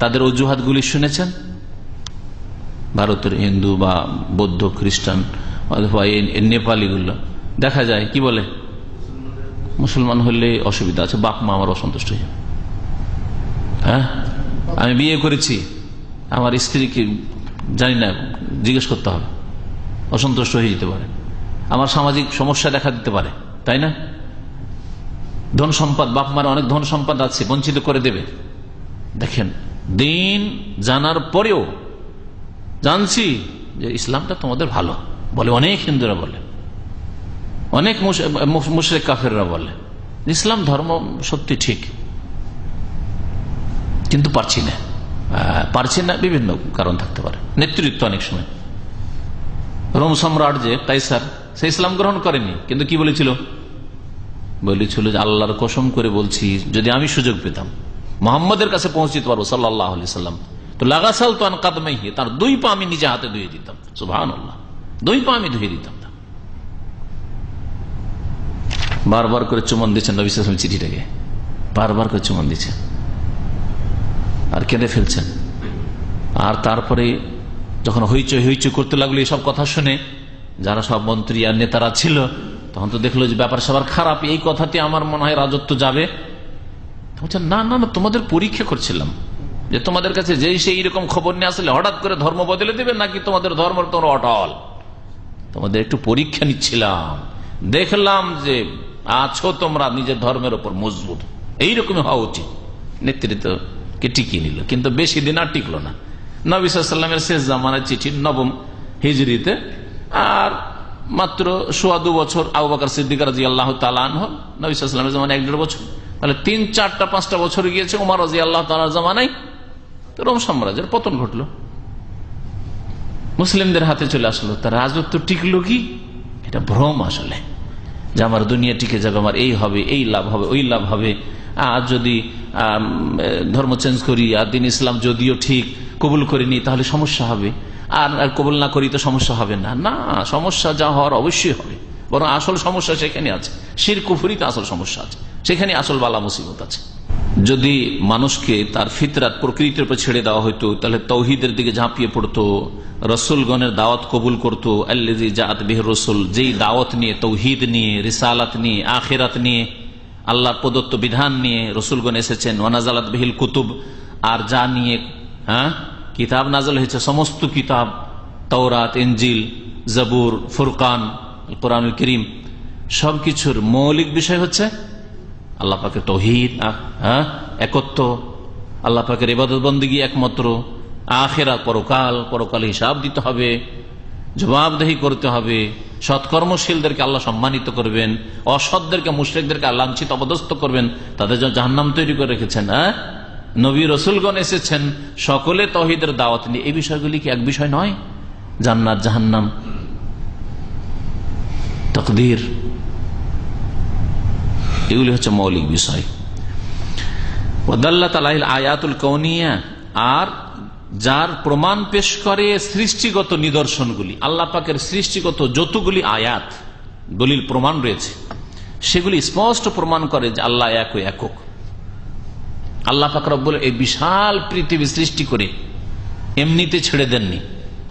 তাদের অজুহাতগুলি শুনেছেন? ভারতের হিন্দু বা বৌদ্ধ, খ্রিস্টান অথবা নেপালিগুলো দেখা যায় কি বলে, মুসলমান হলে অসুবিধা আছে, বাপ মা আমার অসন্তুষ্ট হয়ে যাবে। হ্যাঁ, আমি বিয়ে করেছি, আমার স্ত্রীকে জানি না, জিজ্ঞেস করতে হবে, অসন্তুষ্ট হয়ে যেতে পারে, আমার সামাজিক সমস্যা দেখা দিতে পারে, তাই না? ধন সম্পদ, বাপ মার অনেক ধন সম্পদ আছে, বঞ্চিত করে দেবে। দেখেন, দিন জানার পরেও জানছি যে ইসলামটা তোমাদের ভালো বলে, অনেক হিন্দুরা বলে, অনেক মুশরিক কাফেররা বলে ইসলাম ধর্ম সত্যি ঠিক, কিন্তু পারছি না, বিভিন্ন কারণ থাকতে পারে, নেতৃত্ব অনেক সময়। রোম সম্রাট যে কাইসার, সে ইসলাম গ্রহণ করেনি, কিন্তু কি বলেছিল যে আল্লাহর কসম করে বলছি যদি আমি সুযোগ পেতাম মোহাম্মদের কাছে পৌঁছে দিতে পারবো সাল্লাল্লাহু আলাইহি সাল্লাম। তো লাগাসাল তো কাদমাইহি, তার দুই পা আমি নিজে হাতে ধুয়ে দিতাম। সুবহানাল্লাহ, দুই পা আমি ধুয়ে দিতাম। বারবার করে চুমন দিচ্ছেন নবী সাল্লাল্লাহু আলাইহি ওয়াসাল্লাম চিঠিটাকে, বারবার করে চুমন দিচ্ছেন আর কেঁদে ফেলছেন। আর তারপরে যখন হইচই করতে লাগলো এইসব কথা শুনে, যারা সব মন্ত্রী আর নেতারা ছিল, তখন তো দেখলো যে ব্যাপার সবার খারাপ, এই কথাতে আমার মনে হয় রাজত্ব যাবে। না না না, তোমাদের পরীক্ষা করছিলাম যে তোমাদের কাছে যেই সেই রকম খবর নিয়ে আসলে হঠাৎ করে ধর্ম বদলে দেবে নাকি তোমাদের ধর্ম তোমরা অটল, তোমাদের একটু পরীক্ষা নিচ্ছিলাম, দেখলাম যে আছো তোমরা নিজের ধর্মের উপর মজবুত, এইরকমই হওয়া উচিত। নেতৃত্বকে টিকিয়ে নিল, কিন্তু বেশি দিন আর টিকলো না। নবী সাল্লাল্লাহু আলাইহি ওয়াসাল্লামের শেষ জামানার চিঠি, নবম হিজরিতে, আর মাত্র 2.25 বছর আবু বকর সিদ্দিক রাদিয়াল্লাহু তাআলা আনহু, নবী সাল্লাল্লাহু আলাইহি ওয়াসাল্লামের জামানায় 1.5 বছর, তাহলে 3, 4, 5টা বছর গিয়েছে ওমর রাদিয়াল্লাহু তাআলার জামানায়, তো রোম সাম্রাজ্যের পতন ঘটলো, মুসলিমদের হাতে চলে আসলো। তার রাজত্ব টিকলো কি? এটা ভ্রম আসলে, যে আমার দুনিয়া টিকে যাবে, আমার এই হবে, এই লাভ হবে, ওই লাভ হবে। আর যদি ধর্ম চেঞ্জ করি আর দিন ইসলাম যদিও ঠিক কবুল করিনি তাহলে সমস্যা হবে, আর কবুল না করি তো সমস্যা হবে না। না, সমস্যা যা হওয়ার অবশ্যই হবে, বরং আসল সমস্যা সেখানে আছে, শিরক কুফরিতে আসল সমস্যা আছে, সেখানে আসল বালা মুসিবত আছে। যদি মানুষকে তার ফিতরাত প্রকৃতির উপর ছেড়ে দেওয়া হইতো তাহলে তৌহিদের দিকে ঝাঁপিয়ে পড়তো, রসুলগণের দাওয়াত কবুল করতো। আল্লাযী জাআত বিহির রাসূল, যেই দাওয়াত নিয়ে, তৌহিদ নিয়ে, রিসালাত নিয়ে, আখিরাত নিয়ে, আল্লাহর প্রদত্ত বিধান নিয়ে রসুলগণ এসেছেন। ওয়ানাজালাত বিহিল কুতুব, আর যা নিয়ে কিতাব নাযিল হয়েছে, সমস্ত কিতাব, তাওরাত, ইনজিল, জাবুর, ফুরকান, কোরআনুল কারীম, সবকিছুর মৌলিক বিষয় হচ্ছে আল্লাহ পাকের তৌহিদ, একত্ব, আল্লাহ পাকের ইবাদত বন্দেগী একমাত্র, আখিরাত, পরকাল হিসাব দিতে হবে, জবাবদেহি করতে হবে, সৎকর্মশীলদেরকে আল্লাহ সম্মানিত করবেন, অসৎদেরকে, মুশরিকদেরকে লাঞ্ছিত অপদস্থ করবেন, তাদের জন্য জাহান্নাম তৈরি করে রেখেছেন। নবী রসুলগণ এসেছেন সকলে তৌহিদের দাওয়াত নিয়ে। এই বিষয়গুলি কি এক বিষয় নয়? জান্নাত, জাহান্নাম, তাকদীর, এগুলি হচ্ছে মৌলিক বিষয়। ওয়াদাল্লাত আলাইহিল আয়াতুল কাউনিয়া, আর যার প্রমাণ পেশ করে সৃষ্টিগত নিদর্শনগুলি, আল্লাহ পাকের সৃষ্টিগত যতগুলি আয়াত, দলিল, প্রমাণ রয়েছে, সেগুলি স্পষ্ট প্রমাণ করে যে আল্লাহ একক। আল্লাহ পাক রব্বুল এই বিশাল পৃথিবী সৃষ্টি করে এমনিতে ছেড়ে দেননি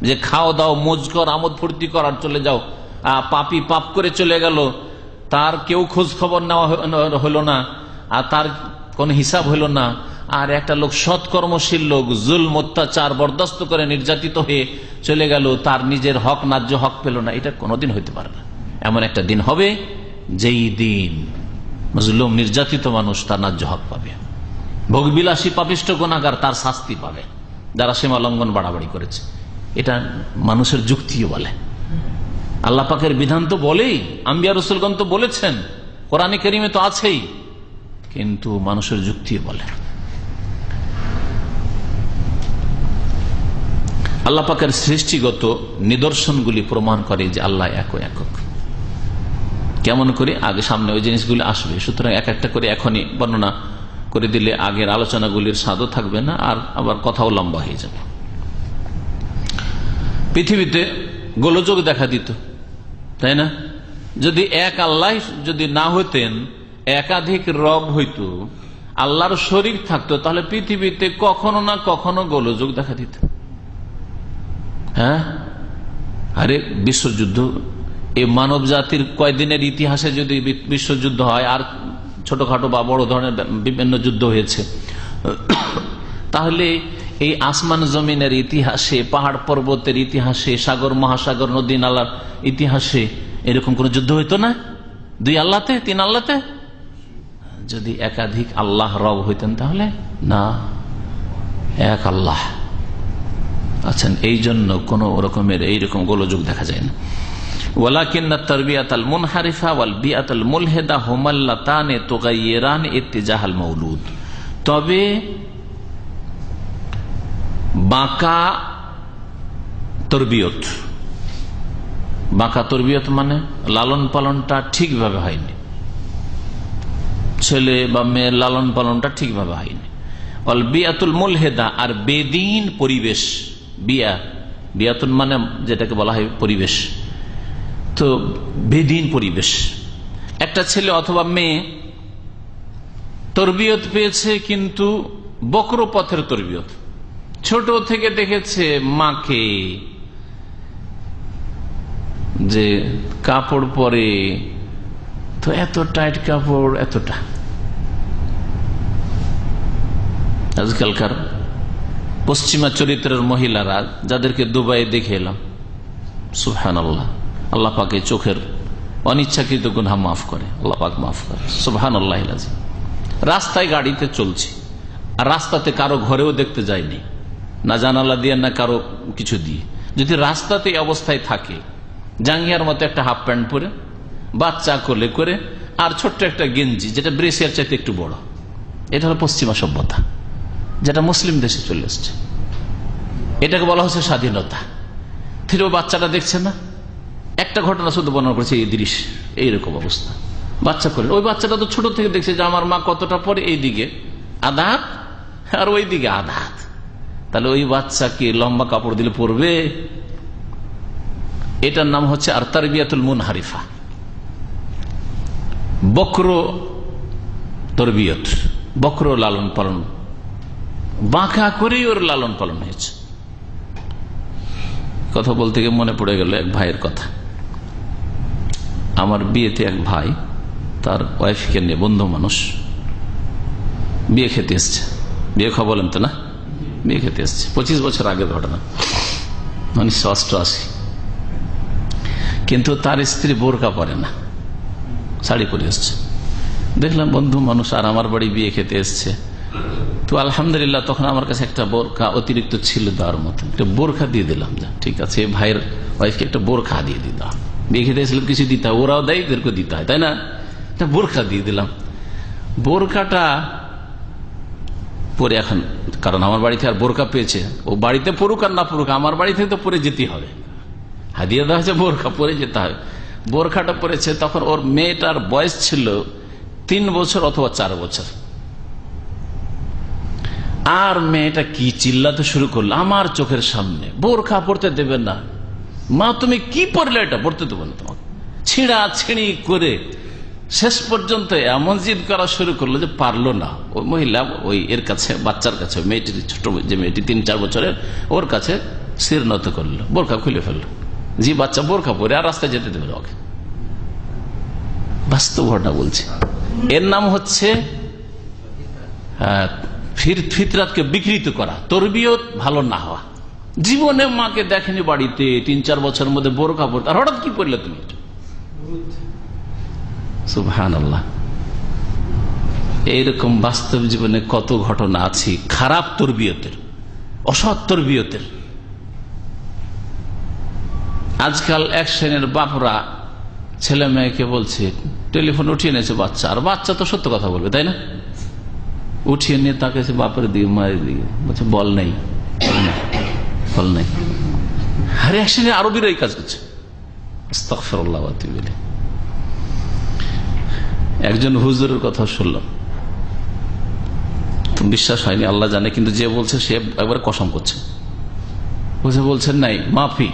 যে খাও দাও, মौज কর, আমোদ ফুর্তি কর আর চলে যাও। পাপী পাপ করে চলে গেল, তার কেউ খোঁজ খবর নেওয়া হলো না, আর তার কোন হিসাব হলো না। আর একটা লোক, সৎকর্মশীল লোক, জুলম অত্যাচার বরদাস্ত করে নির্যাতিত হয়ে চলে গেল, তার নিজের হক, ন্যায্য হক পেল না। এটা কোনোদিন হইতে পারে না। এমন একটা দিন হবে যেই দিন মজলুম, নির্যাতিত মানুষ তার ন্যায্য হক পাবে, ভোগবিলাসী পাপিষ্ঠ গুনাহগার তার শাস্তি পাবে, যারা সীমা লঙ্ঘন বাড়াবাড়ি করেছে। এটা মানুষের যুক্তিও বলে, আল্লাহ পাকের বিধান তো বলেই, আম্বিয়া রসুলগণ তো বলেছেন, কোরআনে কারীমে তো আছেই, কিন্তু মানুষের যুক্তিও বলে। আল্লাহ পাকের সৃষ্টিগত নিদর্শনগুলি প্রমাণ করে যে আল্লাহ একক। কেমন করে? আগে সামনে ওই জিনিসগুলি আসবে, সুতরাং এক একটা করে এখনই বর্ণনা করে দিলে আগের আলোচনাগুলির স্বাদও থাকবে না, আর আবার কথাও লম্বা হয়ে যাবে। পৃথিবীতে গোলযোগ দেখা দিত, তাই না? যদি এক আল্লাহ যদি না হইতেন, একাধিক রব হইতো, আল্লাহর শরীক থাকতো, তাহলে পৃথিবীতে কখনো না কখনো গোলযোগ দেখা দিত। আরে বিশ্বযুদ্ধ, এই মানব জাতির কয়দিনের ইতিহাসে যদি বিশ্বযুদ্ধ হয়, আর ছোটখাটো বা বড় ধরনের বিভিন্ন যুদ্ধ হয়েছে, তাহলে এই আসমান জমিনের ইতিহাসে, পাহাড় পর্বতের ইতিহাসে, সাগর মহাসাগর নদী নালার ইতিহাসে এরকম কোন যুদ্ধ হইতো না? 2 আল্লাহতে, 3 আল্লাহতে? যদি একাধিক আল্লাহ রব হইতেন তাহলে না, এক আল্লাহ আছেন। এই জন্য কোন রকমের এইরকম গোলযোগ দেখা যায় না। ওয়ালাকিন্না তারবিয়াতাল মুনহারিফা ওয়াল বিআতাল মুলহিদা হুমাল্লাতানে তুগায়্যিরান ইত্তিজাহাল মাউলুদ। তবে বাঁকা তরবিয়ত মানে লালন পালনটা ঠিকভাবে হয়নি, ছেলে বা মেয়ের লালন পালনটা ঠিকভাবে হয়নি, অল বিয়াতুল মুলহেদা, আর বেদিন পরিবেশ। বিয়াতুল মানে যেটাকে বলা হয় পরিবেশ, তো বেদিন পরিবেশ। একটা ছেলে অথবা মেয়ে তরবিয়ত পেয়েছে, কিন্তু বক্র পথের তরবিয়ত। ছোট থেকে দেখেছে মাকে যে কাপড় পরে, তো এত টাইট কাপড়, এতটা। আজকালকার পশ্চিমা চরিত্রের মহিলারা যাদেরকে দুবাই দেখে এলাম, সুবহানাল্লাহ, আল্লাহ পাকে চোখের অনিচ্ছাকৃত গুনাহ মাফ করে, আল্লাহ পাক মাফ করে, সুবহানাল্লাহ। রাস্তায় গাড়িতে চলছি, আর রাস্তাতে কারো ঘরেও দেখতে যায়নি, না জানালা দিয়ে না কারো কিছু দিয়ে। যদি রাস্তাতে এই অবস্থায় থাকে, জাঙ্গিয়ার মতো একটা হাফ প্যান্ট পরে, বাচ্চা কোলে করে, আর ছোট্ট একটা গেঞ্জি যেটা ব্রেসিয়ার চাইতে একটু বড়, এটা হলো পশ্চিমা সভ্যতা, যেটা মুসলিম দেশে চলে এসছে। এটাকে বলা হচ্ছে স্বাধীনতা। ফিরে ও বাচ্চাটা দেখছে না, একটা ঘটনা শুধু বর্ণনা করেছে, এই দৃশ্য, এইরকম অবস্থা, বাচ্চা করে। ওই বাচ্চাটা তো ছোট থেকে দেখছে যে আমার মা কতটা পরে, এইদিকে আধা হাত আর ওই দিকে আধা হাত, তাহলে ওই বাচ্চাকে লম্বা কাপড় দিলে পরবে? এটার নাম হচ্ছে আর তারবিয়াতুল মুনহারিফা, বক্র তরবিয়ত, বক্র লালন পালন, বাঁকা করেই ওর লালন পালন হয়েছে। কথা বলতে গিয়ে মনে পড়ে গেল এক ভাইয়ের কথা। আমার বিয়েতে এক ভাই তার ওয়াইফকে নিয়ে, বন্ধু মানুষ, বিয়ে খেতে এসছে। বিয়ে খাওয়া বলেন তো না, বিয়ে খেতে এসছে, 25 বছর আগের ঘটনা, 1988। কিন্তু তার স্ত্রী বোরকা পরে না, শাড়ি পরে এসছে। দেখলাম বন্ধু মানুষ আর আমার বাড়ি বিয়ে খেতে এসছে, তো আলহামদুলিল্লাহ তখন আমার কাছে একটা বোরকা অতিরিক্ত ছিল দেওয়ার মতো, একটা বোরখা দিয়ে দিলাম। যা ঠিক আছে, ভাইয়ের ওয়াইফকে একটা বোরখা দিয়ে দিলাম, বিয়ে খেতে এসেছিলাম, কিছু দিতে হয়, ওরাও দেয়, এদেরকে দিতে হয়, তাই না? একটা বোরখা দিয়ে দিলাম। বোরখাটা পরে এখন, কারণ আমার বাড়িতে আর বোরখা পেয়েছে, ও বাড়িতে পড়ুক আর না পড়ুক, আমার বাড়ি থেকে তো পরে যেতেই হবে, হাদিয়া দেওয়া হয়েছে, বোরখা পরে যেতে হবে। বোরখাটা পরেছে, তখন ওর মেয়েটার বয়স ছিল 3 বছর অথবা 4 বছর। আর মেয়েটা কি চিল্লাতে শুরু করলো আমার চোখের সামনে, বোরখা পড়তে দেবে না মা, তুমি কি পড়লে, এটা পড়তে দেবো না তোমাকে, ছিঁড়া ছিঁড়ি করে শেষ পর্যন্ত এমন জিদ করা শুরু করলো যে পারলো না। ওই মহিলা ওই এর কাছে, বাচ্চার কাছে, মেয়েটির ছোট যে মেয়েটি 3-4 বছরের, ওর কাছে শির নত করলো, বোরখা খুলে ফেললো। জি বাচ্চা বোরখা পরে আর রাস্তায় যেতে দেবে ওকে। বাস্তব ঘটনা বলছে। এর নাম হচ্ছে ফিতরাতকে বিকৃত করা, তরবিয়ত ভালো না হওয়া। জীবনে মাকে দেখেনি বাড়িতে, 3-4 বছরের মধ্যে বোরখা পরতে, আর হঠাৎ কি পড়লে তুমি? সুবহানাল্লাহ। এইরকম বাস্তব জীবনে কত ঘটনা আছে খারাপ তরবিয়তের, অসৎ তরবিয়তের। আজকাল এক শ্রেণীর বাপরা ছেলে মেয়েকে বলছে, টেলিফোন উঠিয়ে নিয়েছে বাচ্চা, আর বাচ্চা তো সত্য কথা বলবে, তাই না? উঠিয়ে নিয়ে তাকে বাপের দিকে, মায়ের দিকে বলছে, বল নেই, বল নেই। আরে এক শ্রেণীর আরবিরা এই কাজ করছে। আস্তাগফিরুল্লাহ ওয়া আতুবু ইলাইহি। একজন হুজুরের কথা শুনলাম, বিশ্বাস হয়নি, আল্লাহ জানে, কিন্তু যে বলছে সে একবার কসম করছে, বলছেন নাই মাফি,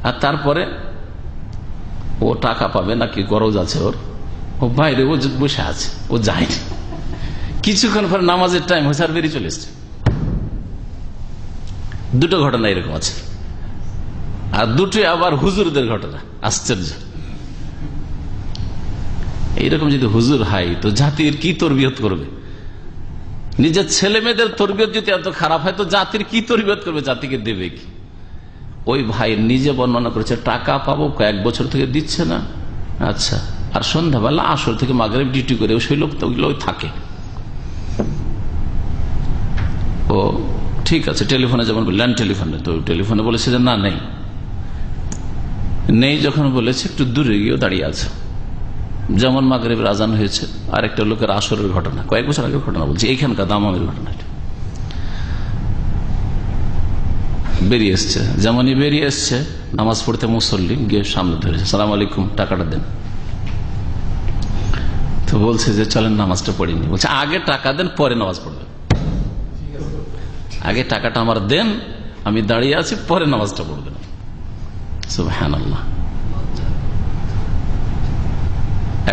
আর তারপরে ও টাকা পাবে নাকি গরজ আছে ওর, ও বাইরে ও বসে আছে, ও যায়নি। কিছুক্ষণ পরে নামাজের টাইম হয়েছে আর বেরিয়ে চলে এসছে। 2টো ঘটনা এরকম আছে, আর 2টোই আবার হুজুরদের ঘটনা। আশ্চর্য। এইরকম যদি হুজুর হয় তো জাতির কি তরবিয়ত করবে? নিজের ছেলে মেয়েদের তরবিয়ত যদি এত খারাপ হয় তো জাতির কি তরবিয়ত করবে, জাতিকে দেবে কি? ওই ভাই নিজে বর্ণনা করেছে, টাকা পাবো কয়েক বছর থেকে দিচ্ছে না, আচ্ছা, আর সন্ধ্যাবেলা আসর থেকে মাগরিব ডিউটি করে সেই লোক তো ওগুলো থাকে। ও ঠিক আছে, টেলিফোনে যেমন ল্যান্ড টেলিফোনে, তো টেলিফোনে বলেছে যে না নেই, নেই যখন বলেছে একটু দূরে গিয়েও দাঁড়িয়ে আছে। যেমন মাগরিবের আজান হয়েছে, আর একটা লোকের আসরের ঘটনা, কয়েক বছর আগের ঘটনা বলছি, এইখানকার দামামের ঘটনাটা বেরিয়ে এসছে। যেমনই বেরিয়ে এসছে, নামাজ পড়তে মুসল্লি গিয়ে সামনে ধরেছে, সালাম আলাইকুম, টাকাটা দেন। তো বলছে যে চলেন নামাজটা পড়িনি। বলছে আগে টাকা দেন, পরে নামাজ পড়বেন। আগে টাকাটা আমার দেন, আমি দাঁড়িয়ে আছি, পরে নামাজটা পড়বেন। সুবহানাল্লাহ।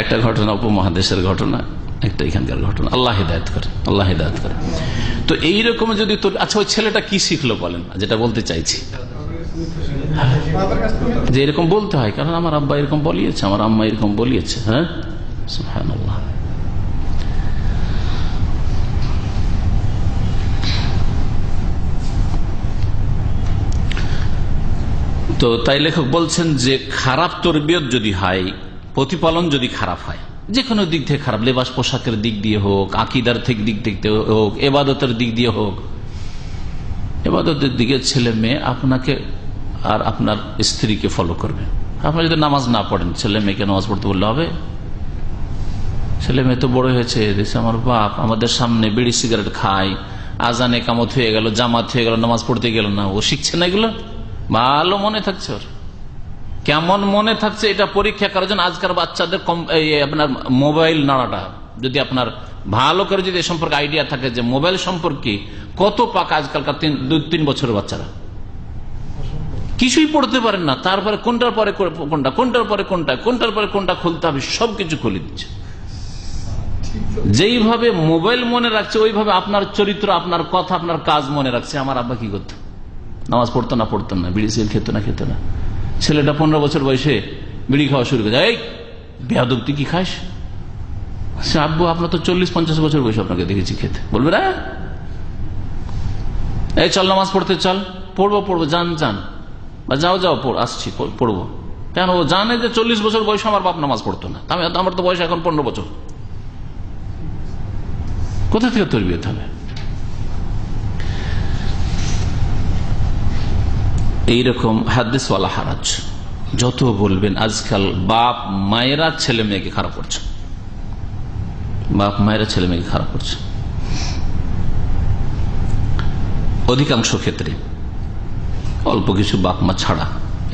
একটা ঘটনা উপমহাদেশের ঘটনা, একটা এখানকার ঘটনা। আল্লাহ হিদায়াত করে, আল্লাহ হিদায়াত করে। তো এইরকম যদি আচ্ছা, ওই ছেলেটা কি শিখলো বলেন, যেটা বলতে চাইছি যে এরকম বলতে হয়, কারণ আমার আব্বা এরকম বলিয়েছে, আমার আম্মা এরকম বলিয়েছে। হ্যাঁ, সুবহানাল্লাহ। তো তাই লেখক বলছেন যে খারাপ তরবিয়ত যদি হয়, প্রতিপালন যদি খারাপ হয়, যে কোনো দিক থেকে খারাপ, লেবাস পোশাকের দিক দিয়ে হোক, আকীদার দিক থেকে হোক, এবাদতের দিক দিয়ে হোক, এবাদতের দিকে ছেলে মেয়ে আপনাকে আর আপনার স্ত্রীকে ফলো করবে। আপনি যদি নামাজ না পড়েন, ছেলে মেয়েকে নামাজ পড়তে বললে হবে? ছেলে মেয়ে তো বড় হয়েছে, দেশে আমার বাপ আমাদের সামনে বিড়ি সিগারেট খায়, আজানে কামত হয়ে গেল, জামাত হয়ে গেল, নামাজ পড়তে গেল না, ও শিখছে না এগুলো? ভালো মনে থাকছে ওর, কেমন মনে থাকছে এটা পরীক্ষা করার জন্য আজকাল বাচ্চাদের আপনার মোবাইল নাড়াটা যদি আপনার ভালো করে যদি এ সম্পর্কে আইডিয়া থাকে যে মোবাইল সম্পর্কে কত পাকা আজকালকার 2-3 বছরের বাচ্চারা কিছুই পড়তে পারেন না, তারপরে কোনটার পরে কোনটা, কোনটার পরে কোনটা, কোনটার পরে কোনটা খুলতে হবে সবকিছু খুলে দিচ্ছে। যেইভাবে মোবাইল মনে রাখছে ওইভাবে আপনার চরিত্র, আপনার কথা, আপনার কাজ মনে রাখছে। আমার আব্বা কি করতো? নামাজ পড়তো না, বিড়ি সিগারেট খেত না। ছেলেটা 15 বছর বয়সে বিড়ি খাওয়া শুরু করে। এই বেয়াদব, তুই কি খাস? সে আব্বু আপনার তো 40-50 বছর বয়সে আপনাকে দেখেছি খেতে। বলবে না, এই চল নামাজ পড়তে চল, পড়বো, যান বা যাও আসছি পড়বো। কেন? ও জানে যে 40 বছর বয়সে আমার বাপ নামাজ পড়তো না, আমার তো বয়স এখন 15 বছর। কোথা থেকে তরবিয়ত হবে? এইরকম হাদিস ওয়ালা হারাজ যত বলবেন। আজকাল বাপ মায়েরা ছেলে মেয়েকে খারাপ করছে, অধিকাংশ ক্ষেত্রে, অল্প কিছু বাপ মা ছাড়া,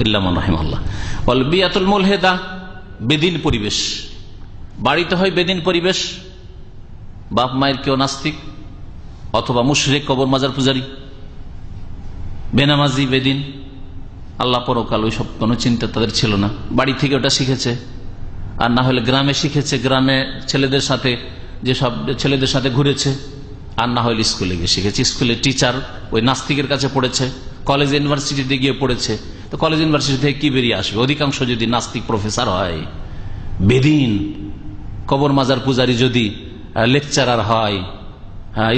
ইল্লা মান রাহিমাল্লাহ। ওয়াল বিয়াতুল মুলহিদা, বেদিন পরিবেশ, বাড়িতে হয় বেদিন পরিবেশ, বাপ মায়ের কেউ নাস্তিক অথবা মুশরিক, কবর মাজার পূজারী, বেনামাজি, বেদিন, আল্লাহ পরকাল ওই সব কোনো চিন্তা তাদের ছিল না। বাড়ি থেকে ওটা শিখেছে, আর না হলে গ্রামে শিখেছে, গ্রামে ছেলেদের সাথে যেসব ছেলেদের সাথে ঘুরেছে, আর না হলে স্কুলে গিয়ে শিখেছে, স্কুলে টিচার ওই নাস্তিকের কাছে পড়েছে, কলেজ ইউনিভার্সিটিতে গিয়ে পড়েছে। তো কলেজ ইউনিভার্সিটি থেকে কি বেরিয়ে আসবে? অধিকাংশ যদি নাস্তিক প্রফেসর হয়, বেদিন কবর মাজার পূজারী যদি লেকচারার হয়,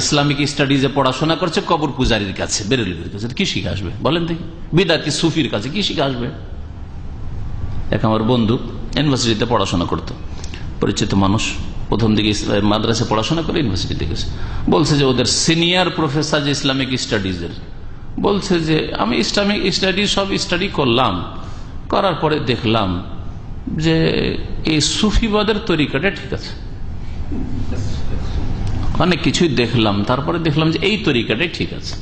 ইসলামিক স্টাডিজে পড়াশোনা করছে কবর পূজারীর কাছে, বেরেলভির কাছে, কি শিখে আসবে বলেন দেখি? বিদাতি সুফির কাছে কি শিখে আসবে? এক আমার বন্ধু ইউনিভার্সিটিতে পড়াশোনা করতো, পরিচিত মানুষ, প্রথম দিকে মাদ্রাসায় পড়াশোনা করে ইউনিভার্সিটিতে গেছে। বলছে যে ওদের সিনিয়র প্রফেসর যে ইসলামিক স্টাডিজের, বলছে যে আমি ইসলামিক স্টাডি সব স্টাডি করলাম, করার পরে দেখলাম যে এই সুফিবাদের তরিকাটা ঠিক আছে, অনেক কিছুই দেখলাম, তারপরে দেখলাম যে এই তরিকাটাই ঠিক আছে।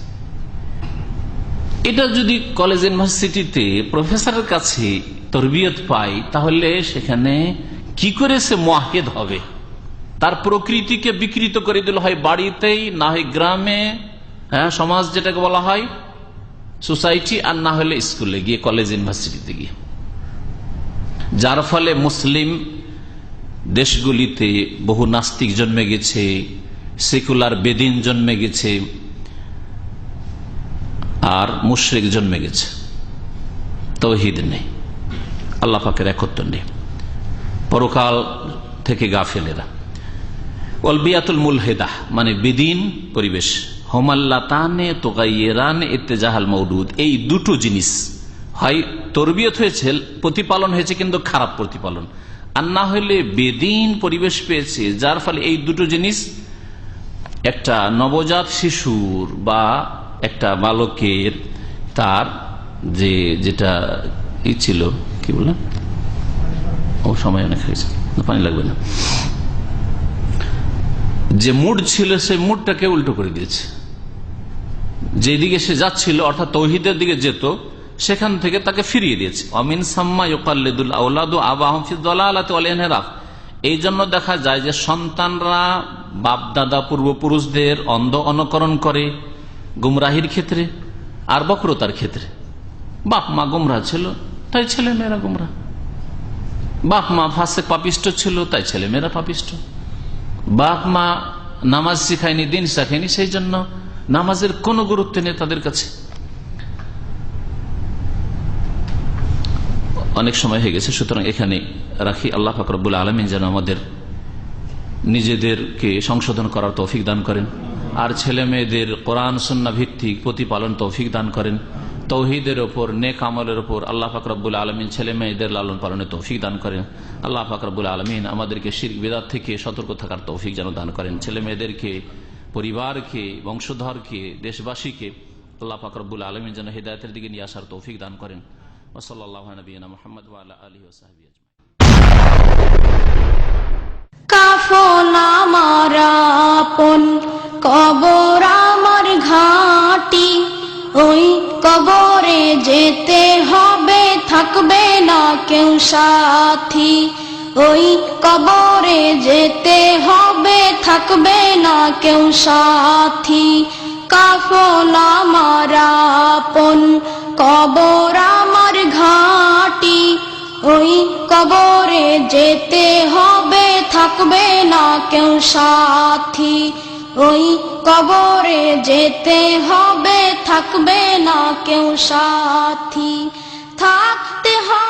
এটা যদি কলেজ ইউনিভার্সিটিতে প্রফেসরের কাছে তরবিয়ত পাই, তাহলে সেখানে কি করে সে মুআহিদ হবে? তার প্রকৃতিকে বিকৃত করে দিল, হয় বাড়িতেই, না হয় গ্রামে, সমাজ যেটাকে বলা হয় সোসাইটি, আর না হলে স্কুলে গিয়ে, কলেজ ইউনিভার্সিটিতে গিয়ে। যার ফলে মুসলিম দেশগুলিতে বহু নাস্তিক জন্মে গেছে, সেকুলার বেদিন জন্মে গেছে, আর মুশরিক জন্মে গেছে। তাওহীদ নেই, আল্লাহ পাকের একত্ব নেই, পরকাল থেকে গাফেলেরা। ওয়াল বিয়াতুল মুলহিদা মানে বেদিন পরিবেশ, হুমাল্লাতানে তুগাইয়িরান ইত্তিজাহাল মাওদুদ, এই দুটো জিনিস, হয় তরবিয়ত হয়েছে, প্রতিপালন হয়েছে কিন্তু খারাপ প্রতিপালন, আর না হলে বেদিন পরিবেশ পেয়েছে, যার ফলে এই দুটো জিনিস একটা নবজাত শিশুর বা একটা বালকের তার যেটা ছিল, কি বললাম, ও সময় অনেক হয়েছে, পানি লাগবে না, যে মুড ছিল সেই মুডটাকে উল্টো করে দিয়েছে। যেদিকে সে যাচ্ছিল অর্থাৎ তৌহিদের দিকে যেত, সেখান থেকে তাকে ফিরিয়ে দিয়েছে। অমিন সাম্মা ইউকাল্লিদুল আওলাদু আবাহুম ফি দালালাতি ওয়াল ইনহিরাফ, এই জন্য দেখা যায় যে সন্তানরা বাপ দাদা পূর্বপুরুষদের অন্ধ অনুকরণ করে, গুমরাহির ক্ষেত্রে আর বক্রতার ক্ষেত্রে। বাপ মা গুমরাহ ছিল, তাই ছেলে মেয়েরা গুমরাহ। বাপ মা ফাসেক পাপিষ্ট ছিল, তাই ছেলে মেয়েরা পাপিষ্ট। বাপ মা নামাজ শিখায়নি, দিন শেখায়নি, সেই জন্য নামাজের কোনো গুরুত্ব নেই তাদের কাছে। অনেক সময় হয়ে গেছে, সুতরাং এখানে রাখি। আল্লাহ পাক রব্বুল আলামিন যেন আমাদের নিজেদেরকে সংশোধন করার তৌফিক দান করেন, আর ছেলে মেয়েদের কোরআন সুন্নাহ ভিত্তিক প্রতিপালন তৌফিক দান করেন। তৌহিদের ওপর, নেক আমলের ওপর আল্লাহ পাক রব্বুল আলামিন ছেলে মেয়েদের লালন পালনের তৌফিক দান করেন। আল্লাহ পাক রব্বুল আলামিন আমাদেরকে শিরক বিদআত থেকে সতর্ক থাকার তৌফিক যেন দান করেন। ছেলে মেয়েদেরকে, পরিবারকে, বংশধরকে, দেশবাসীকে আল্লাহ পাক রব্বুল আলামিন যেন হিদায়াতের দিকে নিয়ে আসার তৌফিক দান করেন। ওয়া সাল্লাল্লাহু আলা নবিয়িনা মুহাম্মদ ওয়া আলা আলিহি ওয়া সাহবিহি আজমাইন। কাফন আমার আপন, কবর আমার ঘাঁটি, ওই কবরে যেতে হবে, থাকবে না কেউ সাথী। ওই কবরে যেতে হবে, থাকবে না কেউ সাথী। কাফন আমার আপন, কবর আমার ঘাঁটি, ওই কবরে যেতে হবে, থাকবে না কেউ সাথী। ওই কবরে যেতে হবে, থাকবে না কেউ সাথী। থাকতে হবে